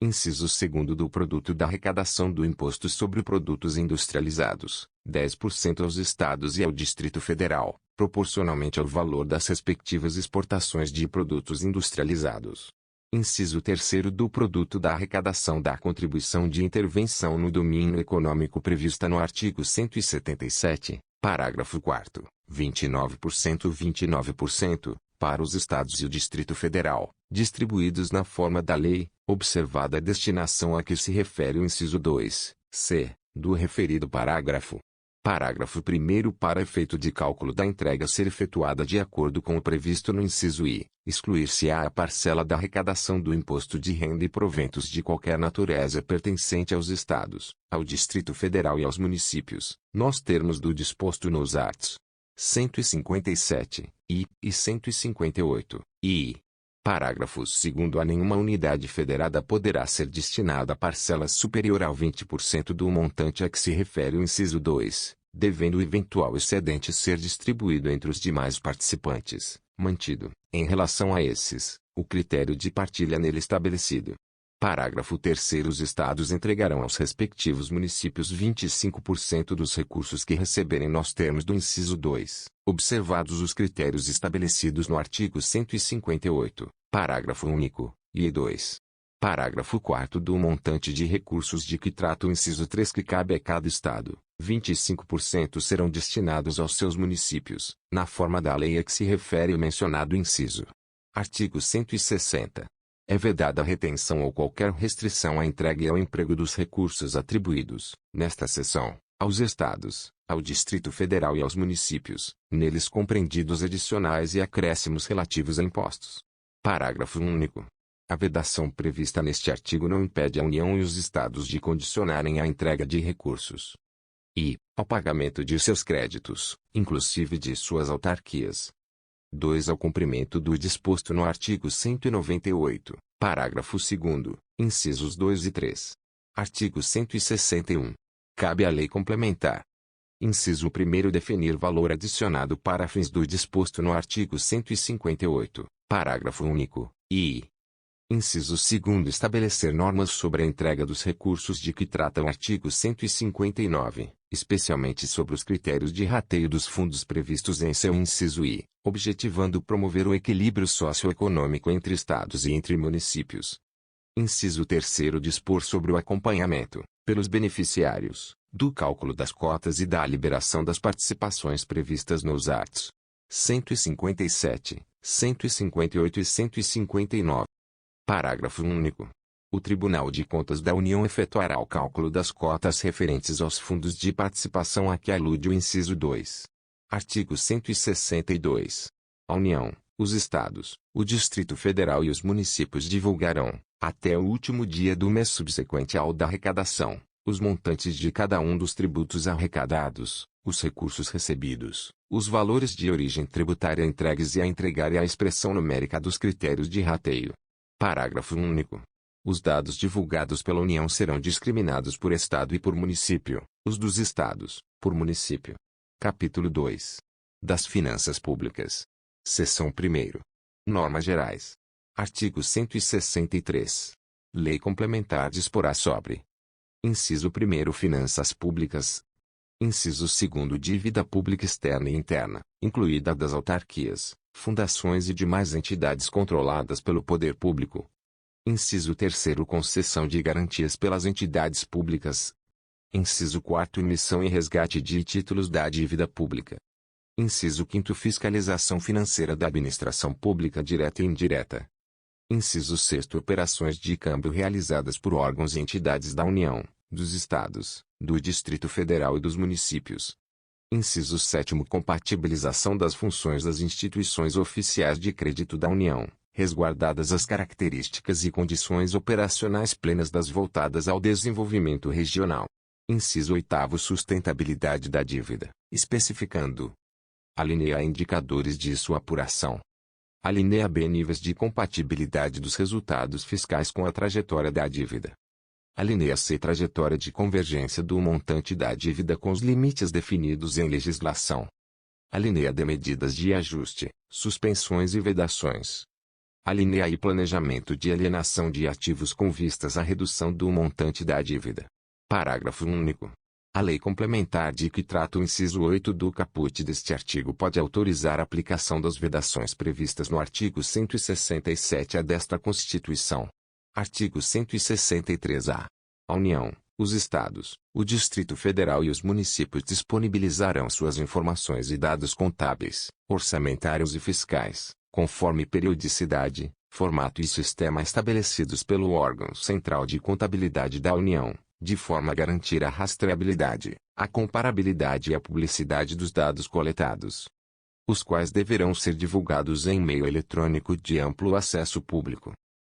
Inciso 2º do produto da arrecadação do Imposto sobre Produtos Industrializados, 10% aos Estados e ao Distrito Federal, proporcionalmente ao valor das respectivas exportações de produtos industrializados. Inciso 3º do produto da arrecadação da contribuição de intervenção no domínio econômico prevista no artigo 177, parágrafo 4º, 29%, para os Estados e o Distrito Federal, distribuídos na forma da lei, observada a destinação a que se refere o inciso 2, c, do referido parágrafo. Parágrafo 1º. Para efeito de cálculo da entrega ser efetuada de acordo com o previsto no inciso I, excluir-se-á a parcela da arrecadação do imposto de renda e proventos de qualquer natureza pertencente aos Estados, ao Distrito Federal e aos municípios, nos termos do disposto nos arts. 157, I e 158, I. Parágrafo 2º. A nenhuma unidade federada poderá ser destinada parcela superior ao 20% do montante a que se refere o inciso 2, devendo o eventual excedente ser distribuído entre os demais participantes, mantido, em relação a esses, o critério de partilha nele estabelecido. Parágrafo 3º. Os Estados entregarão aos respectivos municípios 25% dos recursos que receberem nos termos do inciso 2, observados os critérios estabelecidos no artigo 158, parágrafo único, e 2. Parágrafo 4º. Do montante de recursos de que trata o inciso 3 que cabe a cada Estado, 25% serão destinados aos seus municípios, na forma da lei a que se refere o mencionado inciso. Artigo 160. É vedada a retenção ou qualquer restrição à entrega e ao emprego dos recursos atribuídos, nesta seção, aos Estados, ao Distrito Federal e aos municípios, neles compreendidos adicionais e acréscimos relativos a impostos. Parágrafo único. A vedação prevista neste artigo não impede a União e os Estados de condicionarem a entrega de recursos e, ao pagamento de seus créditos, inclusive de suas autarquias. 2. Ao cumprimento do disposto no artigo 198, parágrafo 2º, incisos 2 e 3. Artigo 161. Cabe à lei complementar. Inciso 1º. Definir valor adicionado para fins do disposto no artigo 158, parágrafo único, e inciso 2º. Estabelecer normas sobre a entrega dos recursos de que trata o artigo 159, especialmente sobre os critérios de rateio dos fundos previstos em seu inciso I, objetivando promover o equilíbrio socioeconômico entre Estados e entre municípios. Inciso 3º. Dispor sobre o acompanhamento, pelos beneficiários, do cálculo das cotas e da liberação das participações previstas nos arts. 157, 158 e 159. Parágrafo único. O Tribunal de Contas da União efetuará o cálculo das cotas referentes aos fundos de participação a que alude o inciso 2. Artigo 162. A União, os Estados, o Distrito Federal e os municípios divulgarão, até o último dia do mês subsequente ao da arrecadação, os montantes de cada um dos tributos arrecadados, os recursos recebidos, os valores de origem tributária entregues e a entregar e a expressão numérica dos critérios de rateio. Parágrafo único. Os dados divulgados pela União serão discriminados por Estado e por município, os dos Estados, por município. Capítulo 2. Das Finanças Públicas. Seção 1ª. Normas Gerais. Artigo 163. Lei Complementar disporá sobre: inciso 1º. Finanças Públicas. Inciso 2º. Dívida pública externa e interna, incluída a das autarquias, fundações e demais entidades controladas pelo poder público. Inciso 3º. Concessão de garantias pelas entidades públicas. Inciso 4º. Emissão e resgate de títulos da dívida pública. Inciso 5º. Fiscalização financeira da administração pública direta e indireta. Inciso 6º. Operações de câmbio realizadas por órgãos e entidades da União, dos Estados, do Distrito Federal e dos municípios. Inciso 7º. Compatibilização das funções das instituições oficiais de crédito da União, resguardadas as características e condições operacionais plenas das voltadas ao desenvolvimento regional. Inciso 8º. Sustentabilidade da dívida, especificando. Alínea A. Indicadores de sua apuração. Alínea B. Níveis de compatibilidade dos resultados fiscais com a trajetória da dívida. Alínea C. Trajetória de convergência do montante da dívida com os limites definidos em legislação. Alínea D. Medidas de ajuste, suspensões e vedações. Alínea I. Planejamento de alienação de ativos com vistas à redução do montante da dívida. Parágrafo único. A lei complementar de que trata o inciso 8 do caput deste artigo pode autorizar a aplicação das vedações previstas no artigo 167-A desta Constituição. Artigo 163-A. A União, os Estados, o Distrito Federal e os municípios disponibilizarão suas informações e dados contábeis, orçamentários e fiscais, conforme periodicidade, formato e sistema estabelecidos pelo órgão central de contabilidade da União, de forma a garantir a rastreabilidade, a comparabilidade e a publicidade dos dados coletados, os quais deverão ser divulgados em meio eletrônico de amplo acesso público.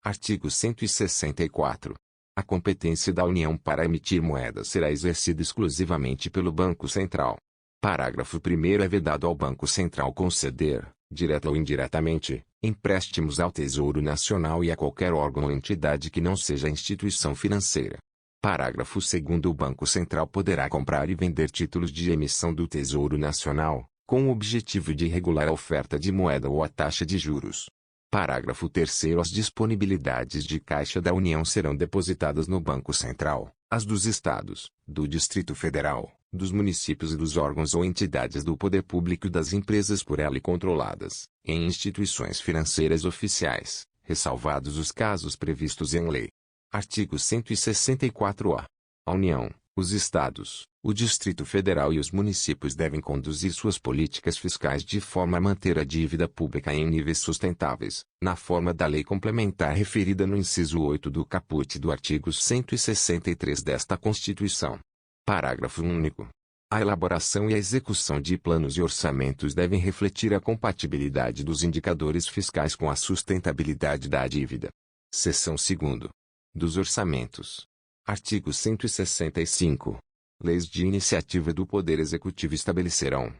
Artigo 164. A competência da União para emitir moeda será exercida exclusivamente pelo Banco Central. Parágrafo 1º. É vedado ao Banco Central conceder, direta ou indiretamente, empréstimos ao Tesouro Nacional e a qualquer órgão ou entidade que não seja instituição financeira. Parágrafo 2º. O Banco Central poderá comprar e vender títulos de emissão do Tesouro Nacional, com o objetivo de regular a oferta de moeda ou a taxa de juros. Parágrafo 3º. As disponibilidades de caixa da União serão depositadas no Banco Central, as dos Estados, do Distrito Federal, dos municípios e dos órgãos ou entidades do poder público e das empresas por ela controladas, em instituições financeiras oficiais, ressalvados os casos previstos em lei. Artigo 164-A. A União, os Estados, o Distrito Federal e os municípios devem conduzir suas políticas fiscais de forma a manter a dívida pública em níveis sustentáveis, na forma da lei complementar referida no inciso 8 do caput do artigo 163 desta Constituição. Parágrafo único. A elaboração e a execução de planos e orçamentos devem refletir a compatibilidade dos indicadores fiscais com a sustentabilidade da dívida. Seção 2ª. Dos orçamentos. Artigo 165. Leis de iniciativa do Poder Executivo estabelecerão.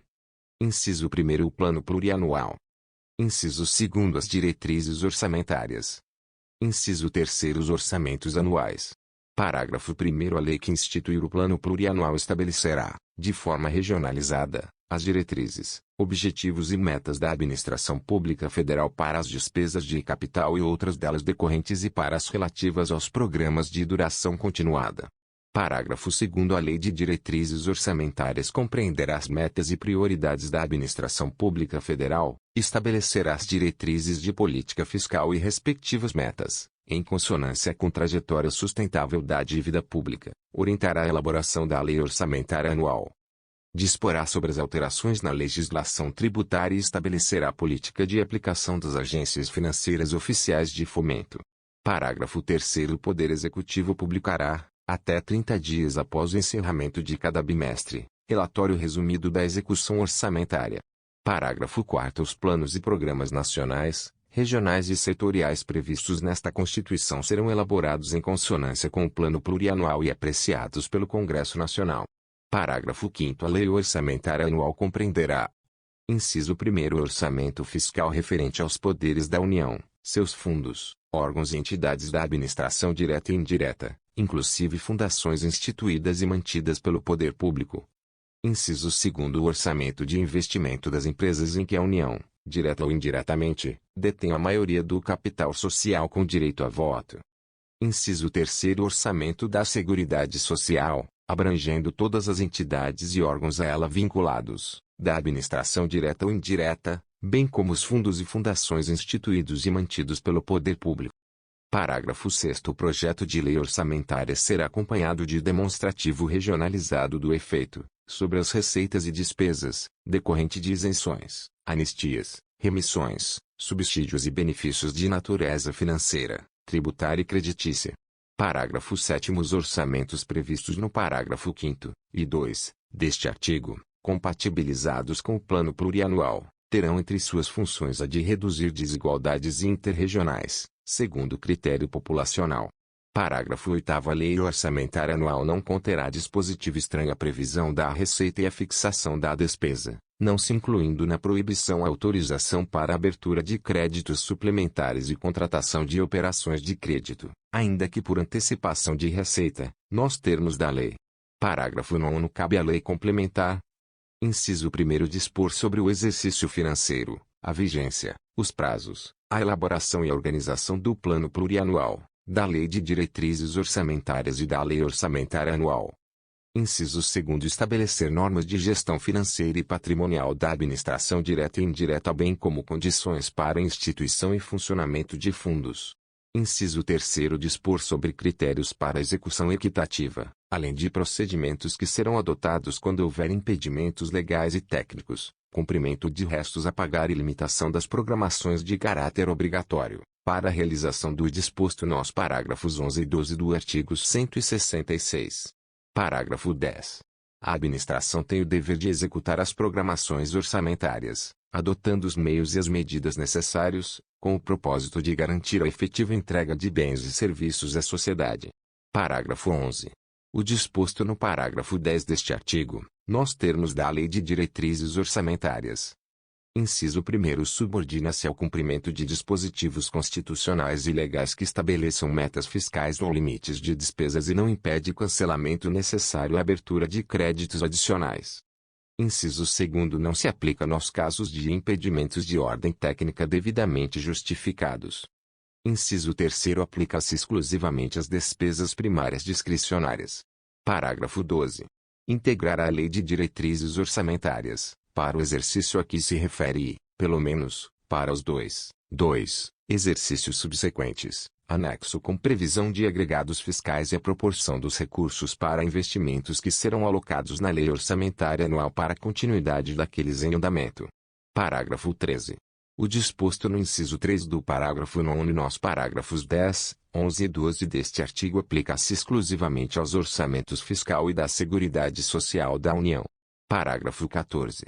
Inciso 1º. O Plano Plurianual. Inciso 2º. As diretrizes orçamentárias. Inciso 3º. Os orçamentos anuais. Parágrafo 1º. A lei que instituir o Plano Plurianual estabelecerá, de forma regionalizada, as diretrizes, objetivos e metas da administração pública federal para as despesas de capital e outras delas decorrentes e para as relativas aos programas de duração continuada. Parágrafo 2º. A Lei de Diretrizes Orçamentárias compreenderá as metas e prioridades da administração pública federal, estabelecerá as diretrizes de política fiscal e respectivas metas, em consonância com trajetória sustentável da dívida pública, orientará a elaboração da Lei Orçamentária Anual. Disporá sobre as alterações na legislação tributária e estabelecerá a política de aplicação das agências financeiras oficiais de fomento. Parágrafo 3º. O Poder Executivo publicará, até 30 dias após o encerramento de cada bimestre, relatório resumido da execução orçamentária. Parágrafo 4º. Os planos e programas nacionais, regionais e setoriais previstos nesta Constituição serão elaborados em consonância com o Plano Plurianual e apreciados pelo Congresso Nacional. Parágrafo 5º. A Lei Orçamentária Anual compreenderá. Inciso 1º. O orçamento fiscal referente aos poderes da União, seus fundos, órgãos e entidades da administração direta e indireta, inclusive fundações instituídas e mantidas pelo poder público. Inciso 2º. O orçamento de investimento das empresas em que a União, direta ou indiretamente, detém a maioria do capital social com direito a voto. Inciso 3º. O orçamento da Seguridade Social, abrangendo todas as entidades e órgãos a ela vinculados, da administração direta ou indireta, bem como os fundos e fundações instituídos e mantidos pelo poder público. Parágrafo 6º. O projeto de lei orçamentária será acompanhado de demonstrativo regionalizado do efeito, sobre as receitas e despesas, decorrente de isenções, anistias, remissões, subsídios e benefícios de natureza financeira, tributária e creditícia. Parágrafo 7º. Os orçamentos previstos no parágrafo 5º e 2 deste artigo compatibilizados com o Plano Plurianual, terão entre suas funções a de reduzir desigualdades interregionais, segundo critério populacional. Parágrafo 8º. A Lei Orçamentária Anual não conterá dispositivo estranho à previsão da receita e à fixação da despesa, não se incluindo na proibição a autorização para abertura de créditos suplementares e contratação de operações de crédito, ainda que por antecipação de receita, nos termos da lei. Parágrafo 9º. Cabe à lei complementar. Inciso 1º. Dispor sobre o exercício financeiro, a vigência, os prazos, a elaboração e a organização do Plano Plurianual, da Lei de Diretrizes Orçamentárias e da Lei Orçamentária Anual. Inciso 2º. Estabelecer normas de gestão financeira e patrimonial da administração direta e indireta, bem como condições para a instituição e funcionamento de fundos. Inciso 3º. Dispor sobre critérios para execução equitativa, além de procedimentos que serão adotados quando houver impedimentos legais e técnicos, cumprimento de restos a pagar e limitação das programações de caráter obrigatório, para a realização do disposto nos parágrafos 11 e 12 do artigo 166. Parágrafo 10. A administração tem o dever de executar as programações orçamentárias, adotando os meios e as medidas necessários, com o propósito de garantir a efetiva entrega de bens e serviços à sociedade. Parágrafo 11. O disposto no parágrafo 10 deste artigo, nos termos da Lei de Diretrizes Orçamentárias. Inciso 1º. Subordina-se ao cumprimento de dispositivos constitucionais e legais que estabeleçam metas fiscais ou limites de despesas e não impede cancelamento necessário à abertura de créditos adicionais. Inciso 2º. Não se aplica nos casos de impedimentos de ordem técnica devidamente justificados. Inciso 3º. Aplica-se exclusivamente às despesas primárias discricionárias. Parágrafo 12. Integrar a Lei de Diretrizes Orçamentárias, para o exercício a que se refere e, pelo menos, para os dois exercícios subsequentes, anexo com previsão de agregados fiscais e a proporção dos recursos para investimentos que serão alocados na Lei Orçamentária Anual para a continuidade daqueles em andamento. Parágrafo 13. O disposto no inciso 3 do parágrafo 9 e nos parágrafos 10, 11 e 12 deste artigo aplica-se exclusivamente aos orçamentos fiscal e da Seguridade Social da União. Parágrafo 14.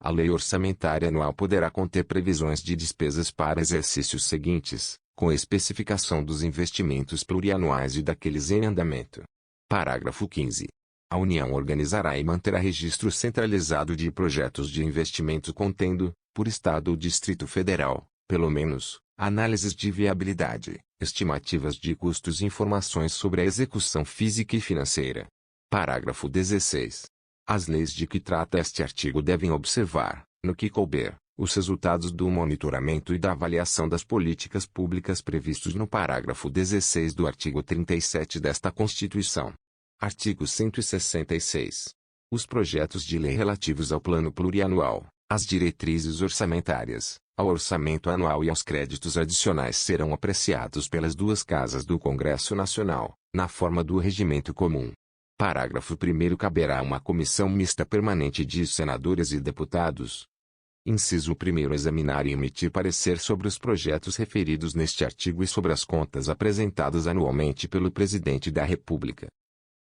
A Lei Orçamentária Anual poderá conter previsões de despesas para exercícios seguintes, com especificação dos investimentos plurianuais e daqueles em andamento. Parágrafo 15. A União organizará e manterá registro centralizado de projetos de investimento contendo, por Estado ou Distrito Federal, pelo menos, análises de viabilidade, estimativas de custos e informações sobre a execução física e financeira. Parágrafo 16. As leis de que trata este artigo devem observar, no que couber, os resultados do monitoramento e da avaliação das políticas públicas previstos no parágrafo 16 do artigo 37 desta Constituição. Artigo 166. Os projetos de lei relativos ao Plano Plurianual, às diretrizes orçamentárias, ao orçamento anual e aos créditos adicionais serão apreciados pelas duas casas do Congresso Nacional, na forma do regimento comum. Parágrafo 1º. Caberá a uma comissão mista permanente de senadores e deputados. Inciso 1º. Examinar e emitir parecer sobre os projetos referidos neste artigo e sobre as contas apresentadas anualmente pelo Presidente da República.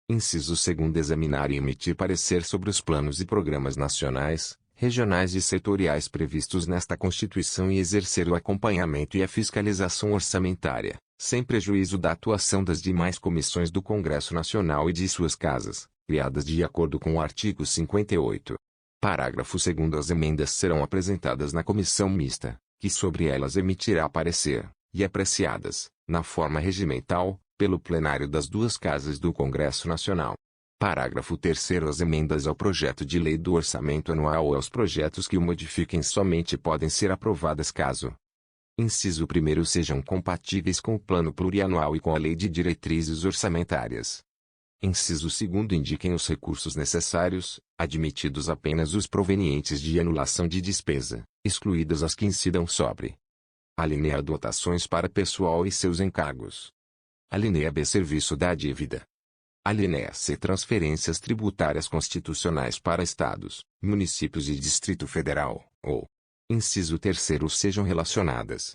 Inciso 2º. Examinar e emitir parecer sobre os planos e programas nacionais, regionais e setoriais previstos nesta Constituição e exercer o acompanhamento e a fiscalização orçamentária, sem prejuízo da atuação das demais comissões do Congresso Nacional e de suas casas, criadas de acordo com o artigo 58. Parágrafo 2º. As emendas serão apresentadas na comissão mista, que sobre elas emitirá parecer, e apreciadas, na forma regimental, pelo plenário das duas casas do Congresso Nacional. Parágrafo 3º. As emendas ao projeto de lei do orçamento anual ou aos projetos que o modifiquem somente podem ser aprovadas caso: inciso 1º. Sejam compatíveis com o Plano Plurianual e com a Lei de Diretrizes Orçamentárias. Inciso 2º. Indiquem os recursos necessários, admitidos apenas os provenientes de anulação de despesa, excluídas as que incidam sobre: alínea A. Dotações para pessoal e seus encargos. Alínea B. Serviço da dívida. Alínea C. Transferências tributárias constitucionais para estados, municípios e Distrito Federal, ou. Inciso 3º. Sejam relacionadas: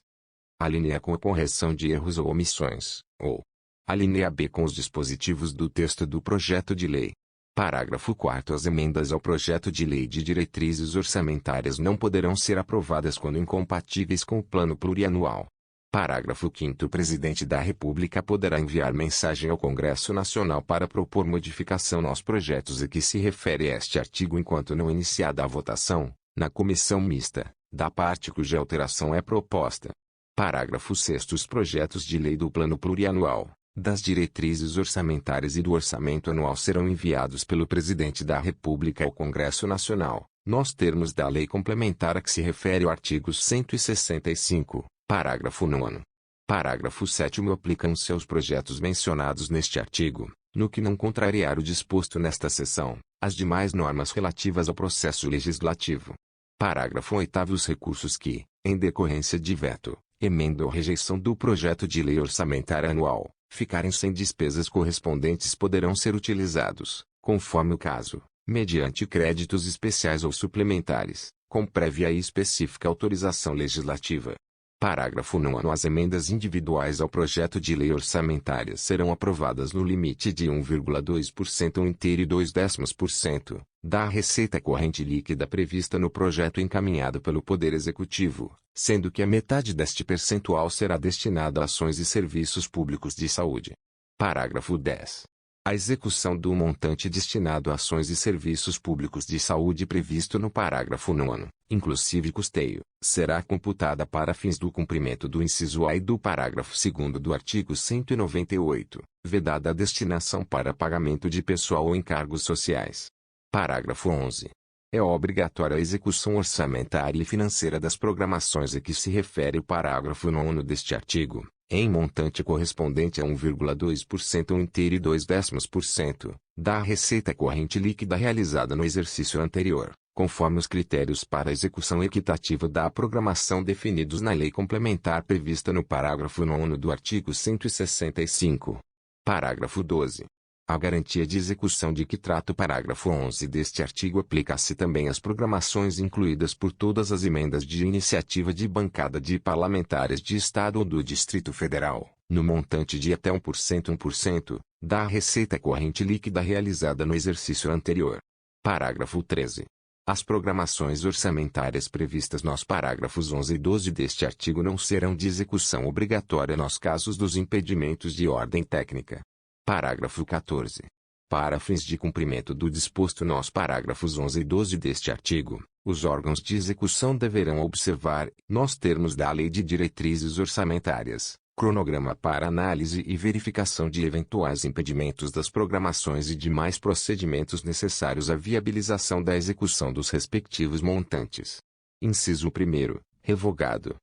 alínea com a correção de erros ou omissões, ou. Alínea B. Com os dispositivos do texto do projeto de lei. Parágrafo 4º. As emendas ao projeto de lei de diretrizes orçamentárias não poderão ser aprovadas quando incompatíveis com o plano plurianual. Parágrafo 5º. O Presidente da República poderá enviar mensagem ao Congresso Nacional para propor modificação nos projetos a que se refere este artigo enquanto não iniciada a votação, na comissão mista, da parte cuja alteração é proposta. Parágrafo 6º. Os projetos de lei do plano plurianual, das diretrizes orçamentárias e do orçamento anual serão enviados pelo Presidente da República ao Congresso Nacional, nos termos da lei complementar a que se refere o artigo 165, parágrafo 9º. Parágrafo 7º. Aplicam-se aos projetos mencionados neste artigo, no que não contrariar o disposto nesta seção, as demais normas relativas ao processo legislativo. Parágrafo 8º. Os recursos que, em decorrência de veto, emenda ou rejeição do projeto de lei orçamentária anual, ficarem sem despesas correspondentes poderão ser utilizados, conforme o caso, mediante créditos especiais ou suplementares, com prévia e específica autorização legislativa. Parágrafo 9º. As emendas individuais ao projeto de lei orçamentária serão aprovadas no limite de 1,2% inteiro e 0,2% da receita corrente líquida prevista no projeto encaminhado pelo Poder Executivo, sendo que a metade deste percentual será destinada a ações e serviços públicos de saúde. Parágrafo 10º. A execução do montante destinado a ações e serviços públicos de saúde previsto no parágrafo 9º, inclusive custeio, será computada para fins do cumprimento do inciso A e do parágrafo 2º do artigo 198, vedada a destinação para pagamento de pessoal ou encargos sociais. Parágrafo 11º. É obrigatória a execução orçamentária e financeira das programações a que se refere o parágrafo 9º deste artigo, em montante correspondente a 1,2% inteiro e 0,2% da receita corrente líquida realizada no exercício anterior, conforme os critérios para a execução equitativa da programação definidos na lei complementar prevista no parágrafo 9º do artigo 165. Parágrafo 12º. A garantia de execução de que trata o parágrafo 11 deste artigo aplica-se também às programações incluídas por todas as emendas de iniciativa de bancada de parlamentares de Estado ou do Distrito Federal, no montante de até 1% da receita corrente líquida realizada no exercício anterior. Parágrafo 13º. As programações orçamentárias previstas nos parágrafos 11 e 12 deste artigo não serão de execução obrigatória nos casos dos impedimentos de ordem técnica. Parágrafo 14º. Para fins de cumprimento do disposto nos parágrafos 11 e 12 deste artigo, os órgãos de execução deverão observar, nos termos da Lei de Diretrizes Orçamentárias, cronograma para análise e verificação de eventuais impedimentos das programações e demais procedimentos necessários à viabilização da execução dos respectivos montantes. Inciso 1º, revogado.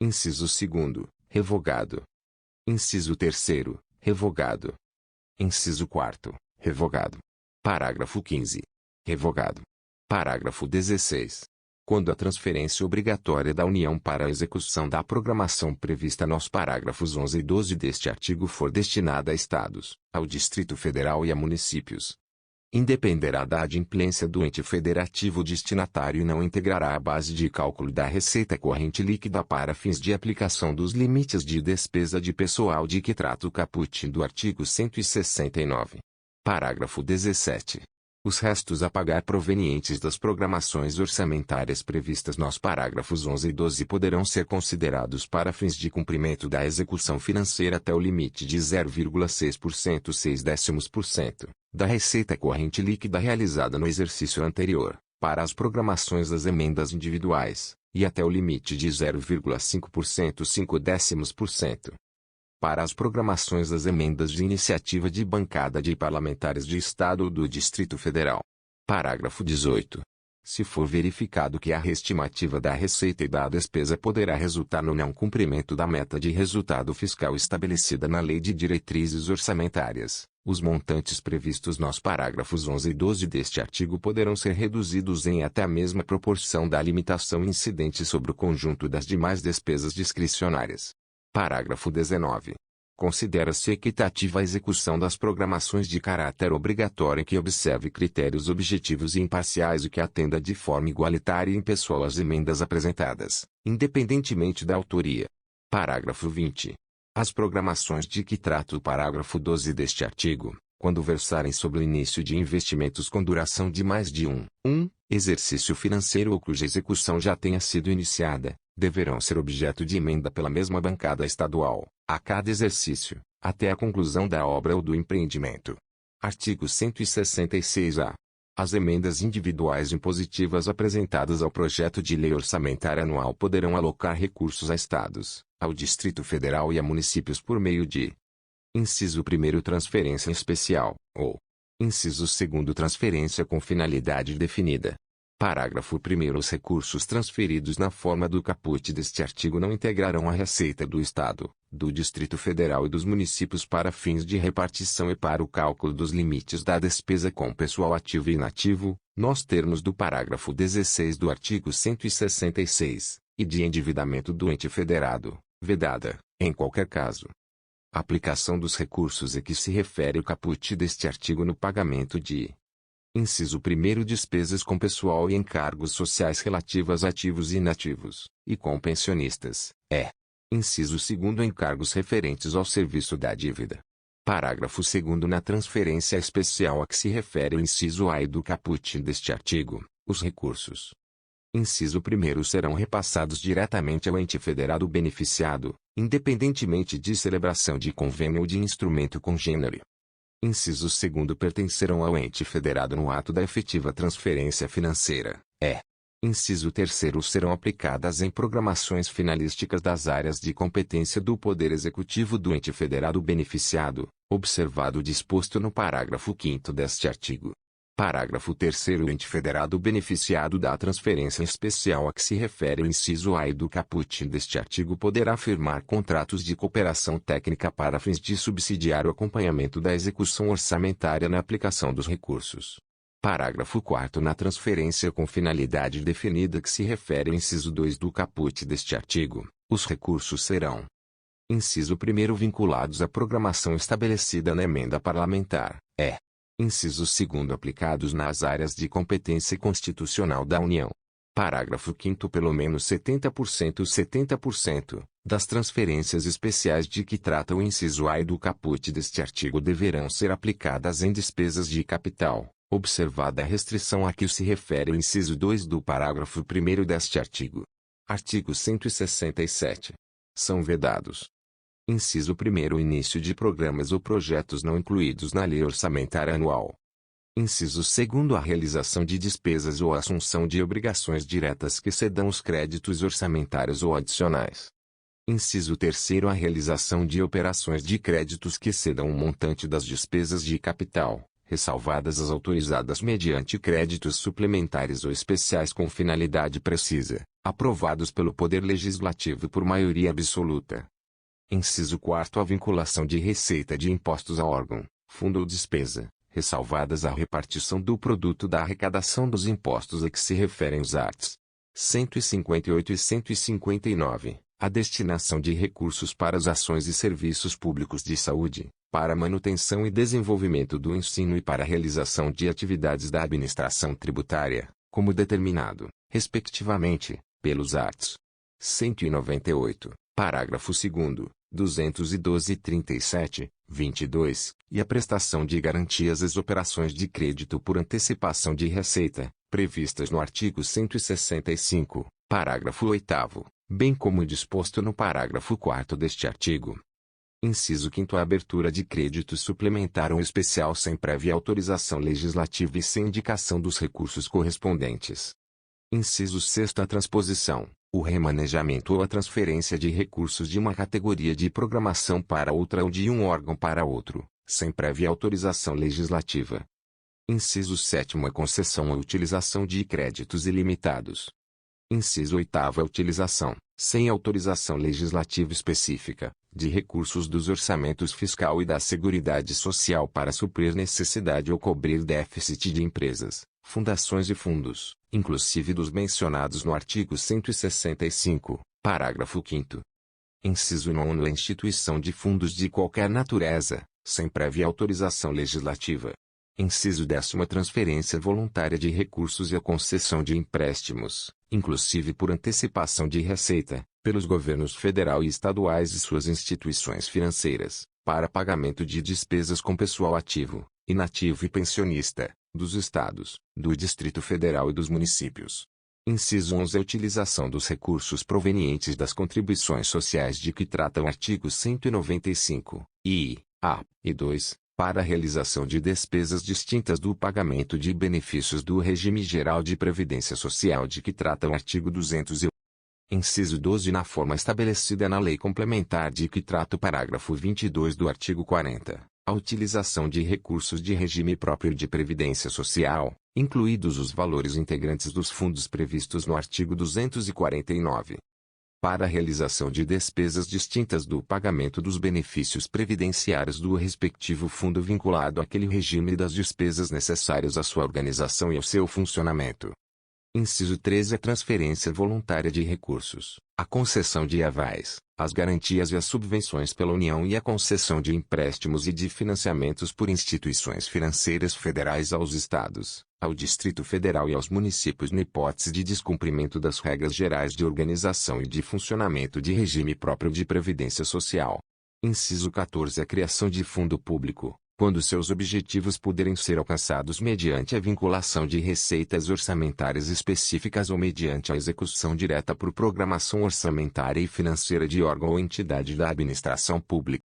Inciso 2º, revogado. Inciso 3º, revogado. Inciso 4º, revogado. Parágrafo 15º. Revogado. Parágrafo 16º. Quando a transferência obrigatória da União para a execução da programação prevista nos parágrafos 11 e 12 deste artigo for destinada a Estados, ao Distrito Federal e a municípios, independerá da adimplência do ente federativo destinatário e não integrará a base de cálculo da receita corrente líquida para fins de aplicação dos limites de despesa de pessoal de que trata o caput do artigo 169. Parágrafo 17. Os restos a pagar provenientes das programações orçamentárias previstas nos parágrafos 11 e 12 poderão ser considerados para fins de cumprimento da execução financeira até o limite de 0,6% 0,6% da receita corrente líquida realizada no exercício anterior, para as programações das emendas individuais, e até o limite de 0,5% 0,5%. Para as programações das emendas de iniciativa de bancada de parlamentares de Estado ou do Distrito Federal. Parágrafo 18. Se for verificado que a estimativa da receita e da despesa poderá resultar no não cumprimento da meta de resultado fiscal estabelecida na Lei de Diretrizes Orçamentárias, os montantes previstos nos parágrafos 11 e 12 deste artigo poderão ser reduzidos em até a mesma proporção da limitação incidente sobre o conjunto das demais despesas discricionárias. Parágrafo 19. Considera-se equitativa a execução das programações de caráter obrigatório que observe critérios objetivos e imparciais e que atenda de forma igualitária e impessoal às emendas apresentadas, independentemente da autoria. Parágrafo 20. As programações de que trata o parágrafo 12 deste artigo, quando versarem sobre o início de investimentos com duração de mais de um exercício financeiro ou cuja execução já tenha sido iniciada, deverão ser objeto de emenda pela mesma bancada estadual, a cada exercício, até a conclusão da obra ou do empreendimento. Artigo 166-A. As emendas individuais impositivas apresentadas ao projeto de lei orçamentária anual poderão alocar recursos a estados, ao Distrito Federal e a municípios por meio de: inciso 1º, transferência especial, ou inciso 2º, transferência com finalidade definida. Parágrafo 1º. Os recursos transferidos na forma do caput deste artigo não integrarão a receita do Estado, do Distrito Federal e dos municípios para fins de repartição e para o cálculo dos limites da despesa com pessoal ativo e inativo, nos termos do parágrafo 16 do artigo 166, e de endividamento do ente federado, vedada, em qualquer caso, a aplicação dos recursos a que se refere o caput deste artigo no pagamento de: inciso 1º, despesas com pessoal e encargos sociais relativas a ativos e inativos, e com pensionistas, inciso 2º, encargos referentes ao serviço da dívida. Parágrafo 2º. Na transferência especial a que se refere o inciso A e do caput deste artigo, os recursos: inciso 1º, serão repassados diretamente ao ente federado beneficiado, independentemente de celebração de convênio ou de instrumento congênere. Inciso 2º, pertencerão ao ente federado no ato da efetiva transferência financeira. Inciso 3º, serão aplicadas em programações finalísticas das áreas de competência do Poder Executivo do ente federado beneficiado, observado o disposto no parágrafo 5º deste artigo. Parágrafo 3º. O ente federado beneficiado da transferência especial a que se refere o inciso A e do caput deste artigo poderá firmar contratos de cooperação técnica para fins de subsidiar o acompanhamento da execução orçamentária na aplicação dos recursos. Parágrafo 4º. Na transferência com finalidade definida que se refere ao inciso 2 do caput deste artigo, os recursos serão: inciso 1º, vinculados à programação estabelecida na emenda parlamentar. Inciso 2º, aplicados nas áreas de competência constitucional da União. Parágrafo 5º. Pelo menos 70% das transferências especiais de que trata o inciso A e do caput deste artigo deverão ser aplicadas em despesas de capital, observada a restrição a que se refere o inciso 2 do parágrafo 1º deste artigo. Artigo 167. São vedados: inciso 1º, início de programas ou projetos não incluídos na lei orçamentária anual. Inciso 2º, a realização de despesas ou a assunção de obrigações diretas que excedam os créditos orçamentários ou adicionais. Inciso 3º, a realização de operações de créditos que excedam o montante das despesas de capital, ressalvadas as autorizadas mediante créditos suplementares ou especiais com finalidade precisa, aprovados pelo Poder Legislativo por maioria absoluta. Inciso 4º, a vinculação de receita de impostos a órgão, fundo ou despesa, ressalvadas a repartição do produto da arrecadação dos impostos a que se referem os arts. 158 e 159, a destinação de recursos para as ações e serviços públicos de saúde, para a manutenção e desenvolvimento do ensino e para a realização de atividades da administração tributária, como determinado, respectivamente, pelos arts. 198, parágrafo 2º, 212 e 37, 22, e a prestação de garantias às operações de crédito por antecipação de receita, previstas no artigo 165, parágrafo 8º, bem como disposto no parágrafo 4º deste artigo. Inciso 5º, a abertura de crédito suplementar ou especial sem prévia autorização legislativa e sem indicação dos recursos correspondentes. Inciso 6º, a transposição, o remanejamento ou a transferência de recursos de uma categoria de programação para outra ou de um órgão para outro, sem prévia autorização legislativa. Inciso 7º, a concessão ou utilização de créditos ilimitados. Inciso 8º, a utilização, sem autorização legislativa específica, de recursos dos orçamentos fiscal e da Seguridade Social para suprir necessidade ou cobrir déficit de empresas, fundações e fundos, inclusive dos mencionados no artigo 165, parágrafo 5º. Inciso 9º, a instituição de fundos de qualquer natureza, sem prévia autorização legislativa. Inciso 10º, a transferência voluntária de recursos e a concessão de empréstimos, inclusive por antecipação de receita, pelos governos federal e estaduais e suas instituições financeiras, para pagamento de despesas com pessoal ativo, inativo e pensionista, dos Estados, do Distrito Federal e dos municípios. Inciso 11. A utilização dos recursos provenientes das contribuições sociais de que trata o artigo 195, I, A, e 2, para a realização de despesas distintas do pagamento de benefícios do regime geral de previdência social de que trata o artigo 201. Inciso 12. Na forma estabelecida na lei complementar de que trata o parágrafo 22 do artigo 40, a utilização de recursos de regime próprio de previdência social, incluídos os valores integrantes dos fundos previstos no artigo 249. Para a realização de despesas distintas do pagamento dos benefícios previdenciários do respectivo fundo vinculado àquele regime e das despesas necessárias à sua organização e ao seu funcionamento. Inciso 13. A transferência voluntária de recursos, a concessão de avais, as garantias e as subvenções pela União e a concessão de empréstimos e de financiamentos por instituições financeiras federais aos Estados, ao Distrito Federal e aos municípios na hipótese de descumprimento das regras gerais de organização e de funcionamento de regime próprio de previdência social. Inciso 14. A criação de fundo público, quando seus objetivos puderem ser alcançados mediante a vinculação de receitas orçamentárias específicas ou mediante a execução direta por programação orçamentária e financeira de órgão ou entidade da administração pública.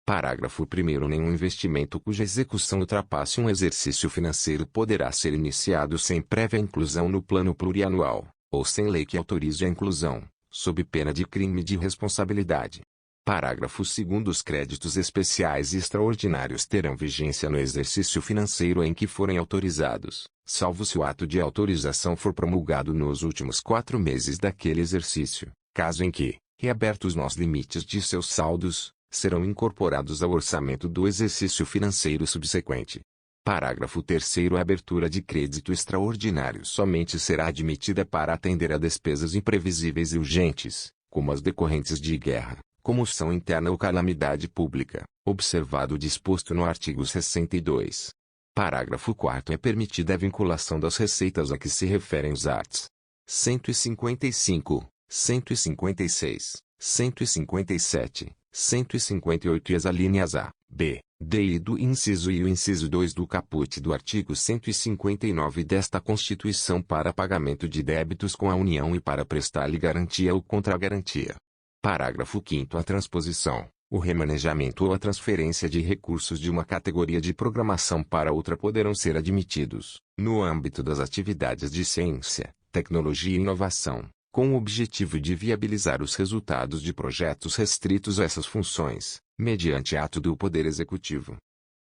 Parágrafo 1º. Nenhum investimento cuja execução ultrapasse um exercício financeiro poderá ser iniciado sem prévia inclusão no plano plurianual, ou sem lei que autorize a inclusão, sob pena de crime de responsabilidade. Parágrafo 2º. Os créditos especiais e extraordinários terão vigência no exercício financeiro em que forem autorizados, salvo se o ato de autorização for promulgado nos últimos 4 meses daquele exercício, caso em que, reabertos nos limites de seus saldos, serão incorporados ao orçamento do exercício financeiro subsequente. Parágrafo 3º. A abertura de crédito extraordinário somente será admitida para atender a despesas imprevisíveis e urgentes, como as decorrentes de guerra, comoção interna ou calamidade pública, observado o disposto no artigo 62. Parágrafo 4º. É permitida a vinculação das receitas a que se referem os arts. 155, 156, 157, 158 e as alíneas A, B, D e do inciso I e o inciso 2 do caput do artigo 159 desta Constituição para pagamento de débitos com a União e para prestar-lhe garantia ou contragarantia. Parágrafo 5º. A transposição, o remanejamento ou a transferência de recursos de uma categoria de programação para outra poderão ser admitidos, no âmbito das atividades de ciência, tecnologia e inovação, com o objetivo de viabilizar os resultados de projetos restritos a essas funções, mediante ato do Poder Executivo,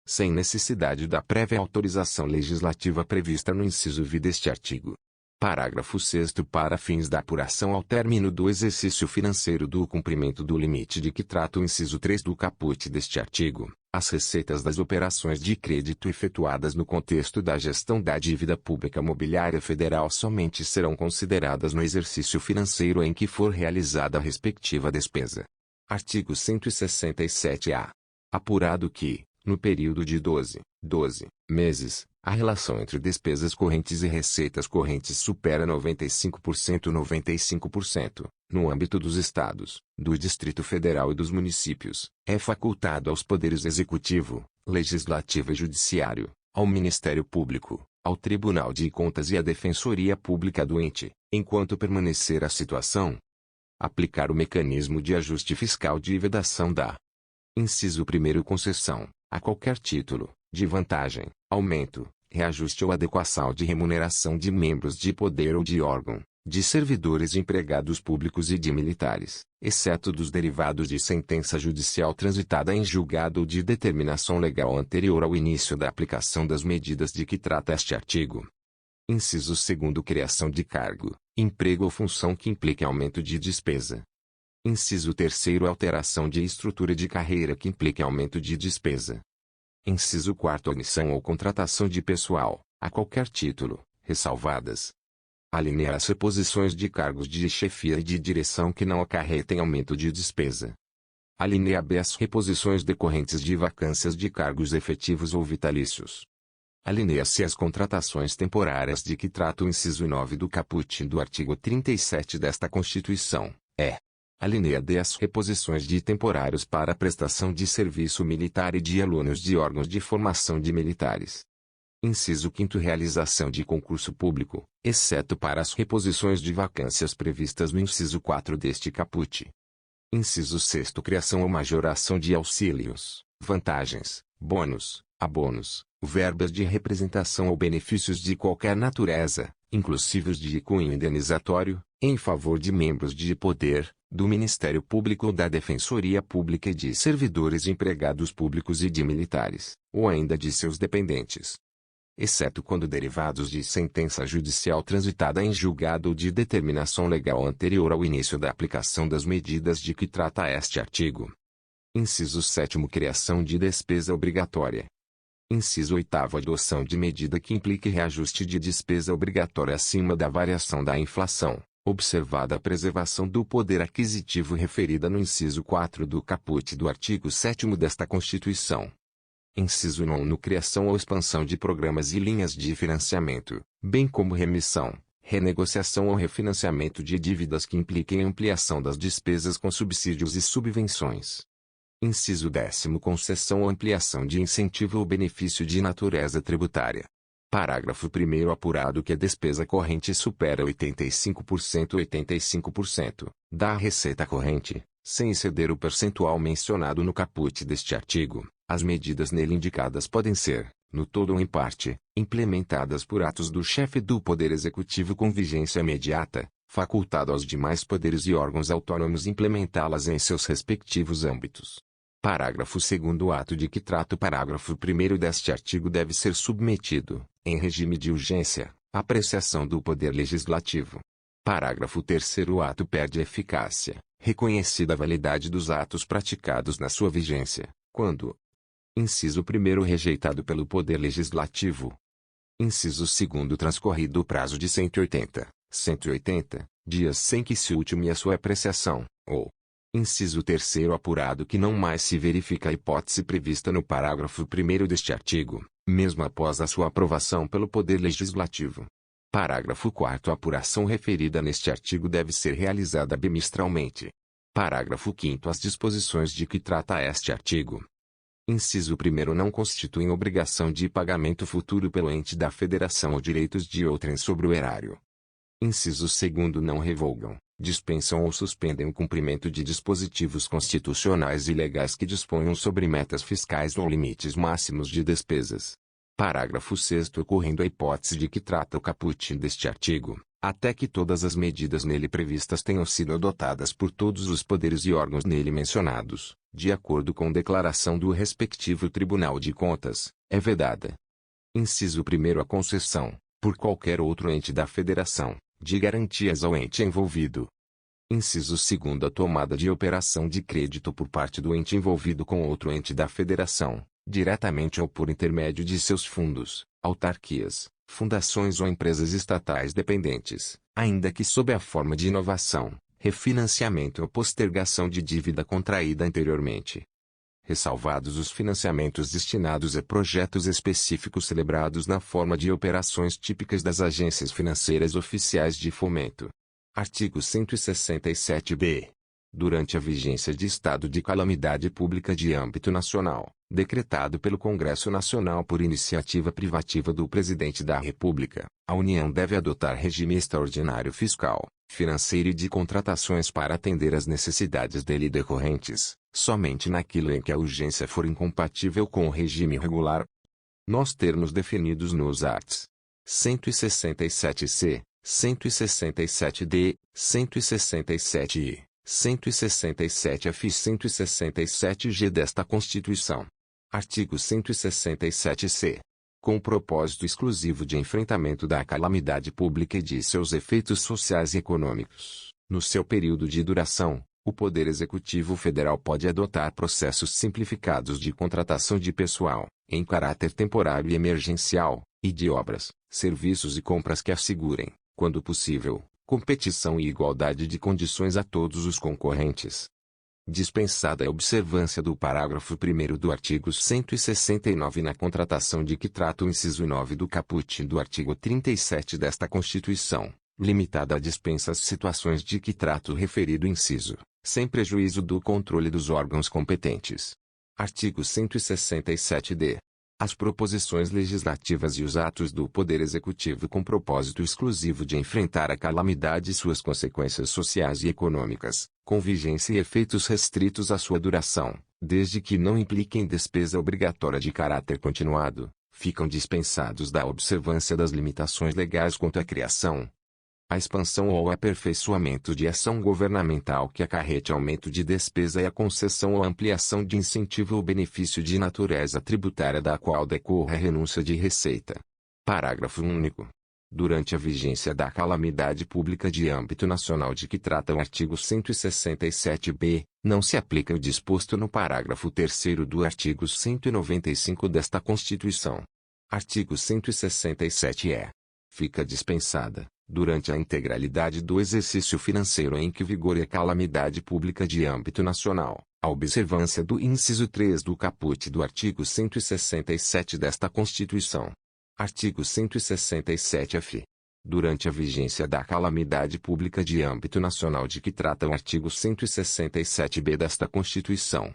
sem necessidade da prévia autorização legislativa prevista no inciso V deste artigo. Parágrafo 6º. Para fins da apuração ao término do exercício financeiro do cumprimento do limite de que trata o inciso 3 do caput deste artigo, as receitas das operações de crédito efetuadas no contexto da gestão da dívida pública mobiliária federal somente serão consideradas no exercício financeiro em que for realizada a respectiva despesa. Artigo 167-A. Apurado que, no período de 12 meses, a relação entre despesas correntes e receitas correntes supera 95%, no âmbito dos Estados, do Distrito Federal e dos municípios, é facultado aos poderes executivo, legislativo e judiciário, ao Ministério Público, ao Tribunal de Contas e à Defensoria Pública do ente, enquanto permanecer a situação, aplicar o mecanismo de ajuste fiscal de vedação da inciso 1º concessão, a qualquer título, de vantagem, aumento, reajuste ou adequação de remuneração de membros de poder ou de órgão, de servidores e empregados públicos e de militares, exceto dos derivados de sentença judicial transitada em julgado ou de determinação legal anterior ao início da aplicação das medidas de que trata este artigo. Inciso 2º. Criação de cargo, emprego ou função que implique aumento de despesa. Inciso 3º. Alteração de estrutura de carreira que implique aumento de despesa. Inciso 4º. Admissão ou contratação de pessoal, a qualquer título, ressalvadas. Alínea A. As reposições de cargos de chefia e de direção que não acarretem aumento de despesa. Alínea B. As reposições decorrentes de vacâncias de cargos efetivos ou vitalícios. Alínea C. As contratações temporárias de que trata o inciso 9 do caput do artigo 37 desta Constituição, Alínea D. As reposições de temporários para prestação de serviço militar e de alunos de órgãos de formação de militares. Inciso 5º. Realização de concurso público, exceto para as reposições de vacâncias previstas no inciso 4 deste caput. Inciso 6º. Criação ou majoração de auxílios, vantagens, bônus, abonos, verbas de representação ou benefícios de qualquer natureza, inclusivos de cunho indenizatório, em favor de membros de poder, do Ministério Público ou da Defensoria Pública e de servidores e empregados públicos e de militares, ou ainda de seus dependentes, exceto quando derivados de sentença judicial transitada em julgado ou de determinação legal anterior ao início da aplicação das medidas de que trata este artigo. Inciso 7º. Criação de despesa obrigatória. Inciso 8º. Adoção de medida que implique reajuste de despesa obrigatória acima da variação da inflação, observada a preservação do poder aquisitivo referida no inciso 4 do caput do artigo 7º desta Constituição. Inciso 9º. Criação ou expansão de programas e linhas de financiamento, bem como remissão, renegociação ou refinanciamento de dívidas que impliquem ampliação das despesas com subsídios e subvenções. Inciso 10º. Concessão ou ampliação de incentivo ou benefício de natureza tributária. Parágrafo 1º. Apurado que a despesa corrente supera 85% da receita corrente, sem exceder o percentual mencionado no caput deste artigo, as medidas nele indicadas podem ser, no todo ou em parte, implementadas por atos do chefe do Poder Executivo com vigência imediata, facultado aos demais poderes e órgãos autônomos implementá-las em seus respectivos âmbitos. Parágrafo 2º. O ato de que trata o parágrafo 1º deste artigo deve ser submetido, em regime de urgência, à apreciação do Poder Legislativo. Parágrafo 3º. O ato perde eficácia, reconhecida a validade dos atos praticados na sua vigência, quando: inciso 1º. Rejeitado pelo Poder Legislativo. Inciso 2º. Transcorrido o prazo de 180 dias sem que se ultime a sua apreciação, ou: inciso 3º. Apurado que não mais se verifica a hipótese prevista no parágrafo 1º deste artigo, mesmo após a sua aprovação pelo Poder Legislativo. Parágrafo 4º. A apuração referida neste artigo deve ser realizada bimestralmente. Parágrafo 5º. As disposições de que trata este artigo. Inciso 1º. Não constituem obrigação de pagamento futuro pelo ente da federação ou direitos de outrem sobre o erário. Inciso 2º. Não revogam, dispensam ou suspendem o cumprimento de dispositivos constitucionais e legais que disponham sobre metas fiscais ou limites máximos de despesas. Parágrafo 6º. Ocorrendo a hipótese de que trata o caput deste artigo, até que todas as medidas nele previstas tenham sido adotadas por todos os poderes e órgãos nele mencionados, de acordo com declaração do respectivo Tribunal de Contas, é vedada. Inciso 1º. A concessão, por qualquer outro ente da Federação, de garantias ao ente envolvido. Inciso 2º. A tomada de operação de crédito por parte do ente envolvido com outro ente da Federação, diretamente ou por intermédio de seus fundos, autarquias, fundações ou empresas estatais dependentes, ainda que sob a forma de inovação, refinanciamento ou postergação de dívida contraída anteriormente. Ressalvados os financiamentos destinados a projetos específicos celebrados na forma de operações típicas das agências financeiras oficiais de fomento. Artigo 167-B. Durante a vigência de estado de calamidade pública de âmbito nacional, decretado pelo Congresso Nacional por iniciativa privativa do Presidente da República, a União deve adotar regime extraordinário fiscal, financeiro e de contratações para atender às necessidades dele decorrentes, somente naquilo em que a urgência for incompatível com o regime regular, nos termos definidos nos arts. 167-C, 167-D, 167-I, 167-F e 167-G desta Constituição. Artigo 167-C. Com o propósito exclusivo de enfrentamento da calamidade pública e de seus efeitos sociais e econômicos, no seu período de duração, o Poder Executivo Federal pode adotar processos simplificados de contratação de pessoal, em caráter temporário e emergencial, e de obras, serviços e compras que assegurem, quando possível, competição e igualdade de condições a todos os concorrentes. Dispensada a observância do parágrafo 1º do artigo 169 na contratação de que trata o inciso 9 do caput do artigo 37 desta Constituição, limitada a dispensa às situações de que trata o referido inciso. sem prejuízo do controle dos órgãos competentes. Artigo 167-D. As proposições legislativas e os atos do Poder Executivo com propósito exclusivo de enfrentar a calamidade e suas consequências sociais e econômicas, com vigência e efeitos restritos à sua duração, desde que não impliquem despesa obrigatória de caráter continuado, ficam dispensados da observância das limitações legais quanto à criação, a expansão ou aperfeiçoamento de ação governamental que acarrete aumento de despesa e a concessão ou ampliação de incentivo ou benefício de natureza tributária da qual decorra a renúncia de receita. Parágrafo único. Durante a vigência da calamidade pública de âmbito nacional de que trata o artigo 167-B, não se aplica o disposto no parágrafo 3º do artigo 195 desta Constituição. Artigo 167-E. Fica dispensada, durante a integralidade do exercício financeiro em que vigore a calamidade pública de âmbito nacional, a observância do inciso 3 do caput do artigo 167 desta Constituição. Artigo 167-F. Durante a vigência da calamidade pública de âmbito nacional de que trata o artigo 167-B desta Constituição.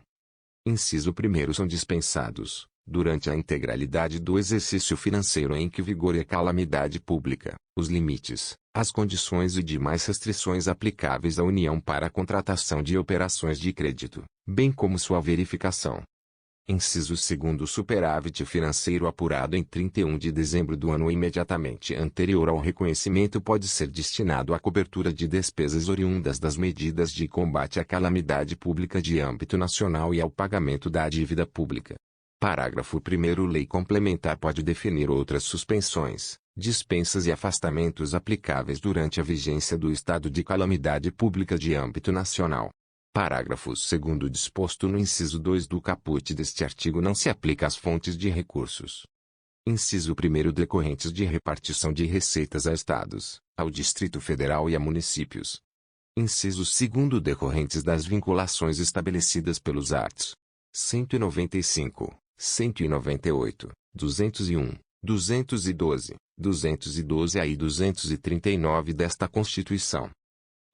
Inciso 1º são dispensados, durante a integralidade do exercício financeiro em que vigore a calamidade pública, os limites, as condições e demais restrições aplicáveis à União para a contratação de operações de crédito, bem como sua verificação. Inciso 2º, o superávit financeiro apurado em 31 de dezembro do ano imediatamente anterior ao reconhecimento pode ser destinado à cobertura de despesas oriundas das medidas de combate à calamidade pública de âmbito nacional e ao pagamento da dívida pública. Parágrafo 1º. Lei complementar pode definir outras suspensões, dispensas e afastamentos aplicáveis durante a vigência do estado de calamidade pública de âmbito nacional. Parágrafo 2º. Disposto no inciso 2 do caput deste artigo não se aplica às fontes de recursos. Inciso 1º. Decorrentes de repartição de receitas a estados, ao Distrito Federal e a municípios. Inciso 2º. Decorrentes das vinculações estabelecidas pelos arts. 195, 198, 201, 212, 212-A e 239 desta Constituição.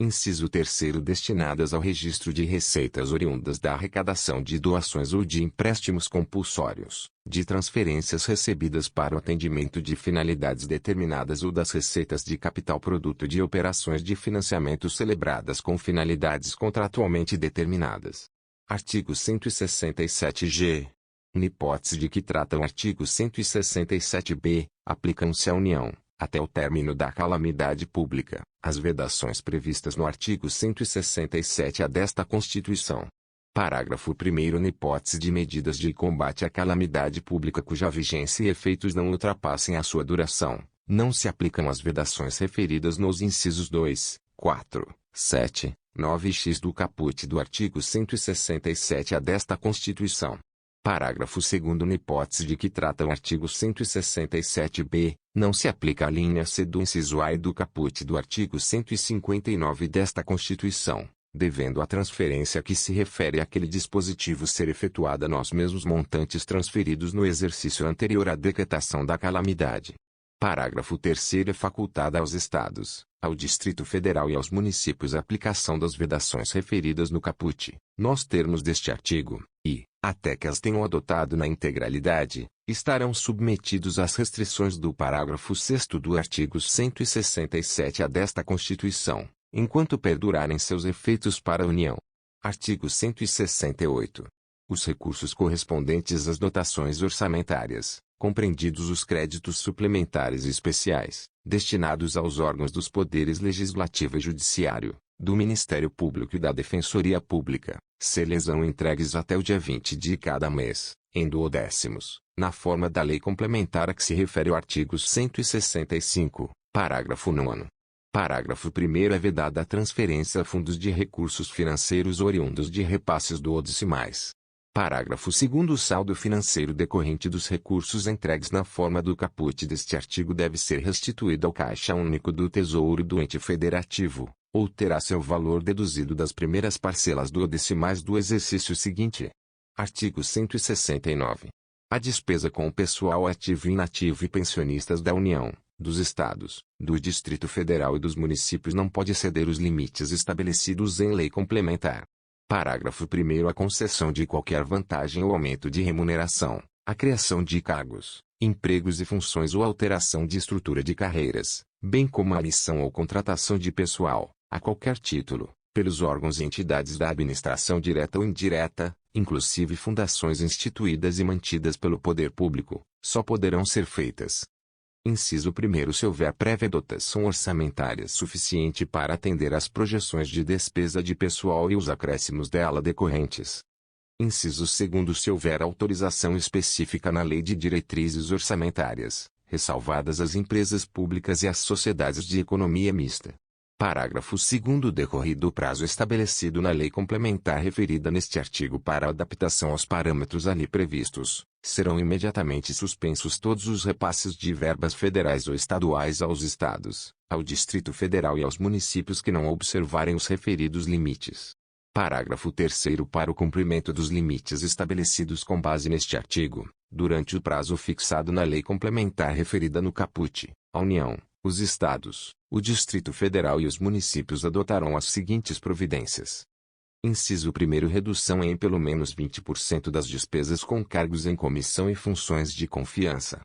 Inciso 3º. Destinadas ao registro de receitas oriundas da arrecadação de doações ou de empréstimos compulsórios, de transferências recebidas para o atendimento de finalidades determinadas ou das receitas de capital produto de operações de financiamento celebradas com finalidades contratualmente determinadas. Artigo 167-G. Na hipótese de que trata o artigo 167-B, aplicam-se à União, até o término da calamidade pública, as vedações previstas no artigo 167-A desta Constituição. Parágrafo 1º. Na hipótese de medidas de combate à calamidade pública cuja vigência e efeitos não ultrapassem a sua duração, não se aplicam as vedações referidas nos incisos 2, 4, 7, 9 e X do caput do artigo 167-A desta Constituição. Parágrafo 2º. Na hipótese de que trata o artigo 167-B, não se aplica a linha C do inciso A e do caput do artigo 159 desta Constituição, devendo a transferência a que se refere àquele dispositivo ser efetuada nos mesmos montantes transferidos no exercício anterior à decretação da calamidade. Parágrafo 3º. É facultada aos Estados, ao Distrito Federal e aos municípios a aplicação das vedações referidas no caput, nos termos deste artigo, e, até que as tenham adotado na integralidade, estarão submetidos às restrições do parágrafo 6º do artigo 167-A desta Constituição, enquanto perdurarem seus efeitos para a União. Artigo 168. Os recursos correspondentes às dotações orçamentárias, compreendidos os créditos suplementares e especiais, destinados aos órgãos dos poderes legislativo e judiciário, do Ministério Público e da Defensoria Pública, serão entregues até o dia 20 de cada mês, em duodécimos, na forma da lei complementar a que se refere o artigo 165, parágrafo 9º. Parágrafo 1º. É vedada a transferência a fundos de recursos financeiros oriundos de repasses duodecimais. Parágrafo 2º. O saldo financeiro decorrente dos recursos entregues na forma do caput deste artigo deve ser restituído ao Caixa Único do Tesouro do ente federativo, ou terá seu valor deduzido das primeiras parcelas duodecimais do exercício seguinte. Artigo 169. A despesa com o pessoal ativo e inativo e pensionistas da União, dos Estados, do Distrito Federal e dos municípios não pode exceder os limites estabelecidos em lei complementar. Parágrafo 1º. A concessão de qualquer vantagem ou aumento de remuneração, a criação de cargos, empregos e funções ou alteração de estrutura de carreiras, bem como a missão ou contratação de pessoal, a qualquer título, pelos órgãos e entidades da administração direta ou indireta, inclusive fundações instituídas e mantidas pelo poder público, só poderão ser feitas. Inciso 1º. Se houver prévia dotação orçamentária suficiente para atender às projeções de despesa de pessoal e os acréscimos dela decorrentes. Inciso 2º. Se houver autorização específica na Lei de Diretrizes Orçamentárias, ressalvadas as empresas públicas e as sociedades de economia mista. Parágrafo 2º. Decorrido o prazo estabelecido na lei complementar referida neste artigo para adaptação aos parâmetros ali previstos, serão imediatamente suspensos todos os repasses de verbas federais ou estaduais aos estados, ao Distrito Federal e aos municípios que não observarem os referidos limites. Parágrafo 3º. Para o cumprimento dos limites estabelecidos com base neste artigo, durante o prazo fixado na lei complementar referida no caput, a União, os estados, o Distrito Federal e os municípios adotarão as seguintes providências. Inciso 1º. Redução em pelo menos 20% das despesas com cargos em comissão e funções de confiança.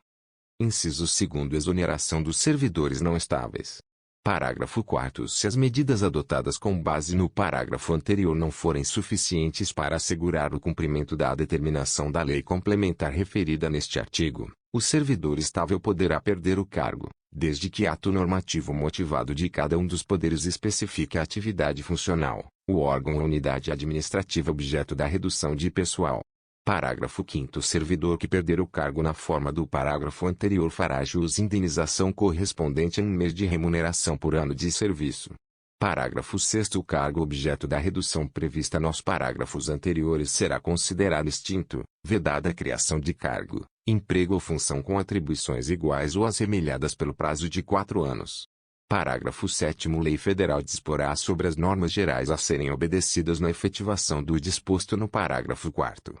Inciso 2º. Exoneração dos servidores não estáveis. Parágrafo 4º. Se as medidas adotadas com base no parágrafo anterior não forem suficientes para assegurar o cumprimento da determinação da lei complementar referida neste artigo, o servidor estável poderá perder o cargo, desde que ato normativo motivado de cada um dos poderes especifique a atividade funcional, o órgão ou unidade administrativa objeto da redução de pessoal. Parágrafo 5º. O servidor que perder o cargo na forma do parágrafo anterior fará jus indenização correspondente a um mês de remuneração por ano de serviço. Parágrafo 6º. O cargo objeto da redução prevista nos parágrafos anteriores será considerado extinto, vedada a criação de cargo, emprego ou função com atribuições iguais ou assemelhadas pelo prazo de 4 anos. Parágrafo 7º. Lei federal disporá sobre as normas gerais a serem obedecidas na efetivação do disposto no parágrafo 4º.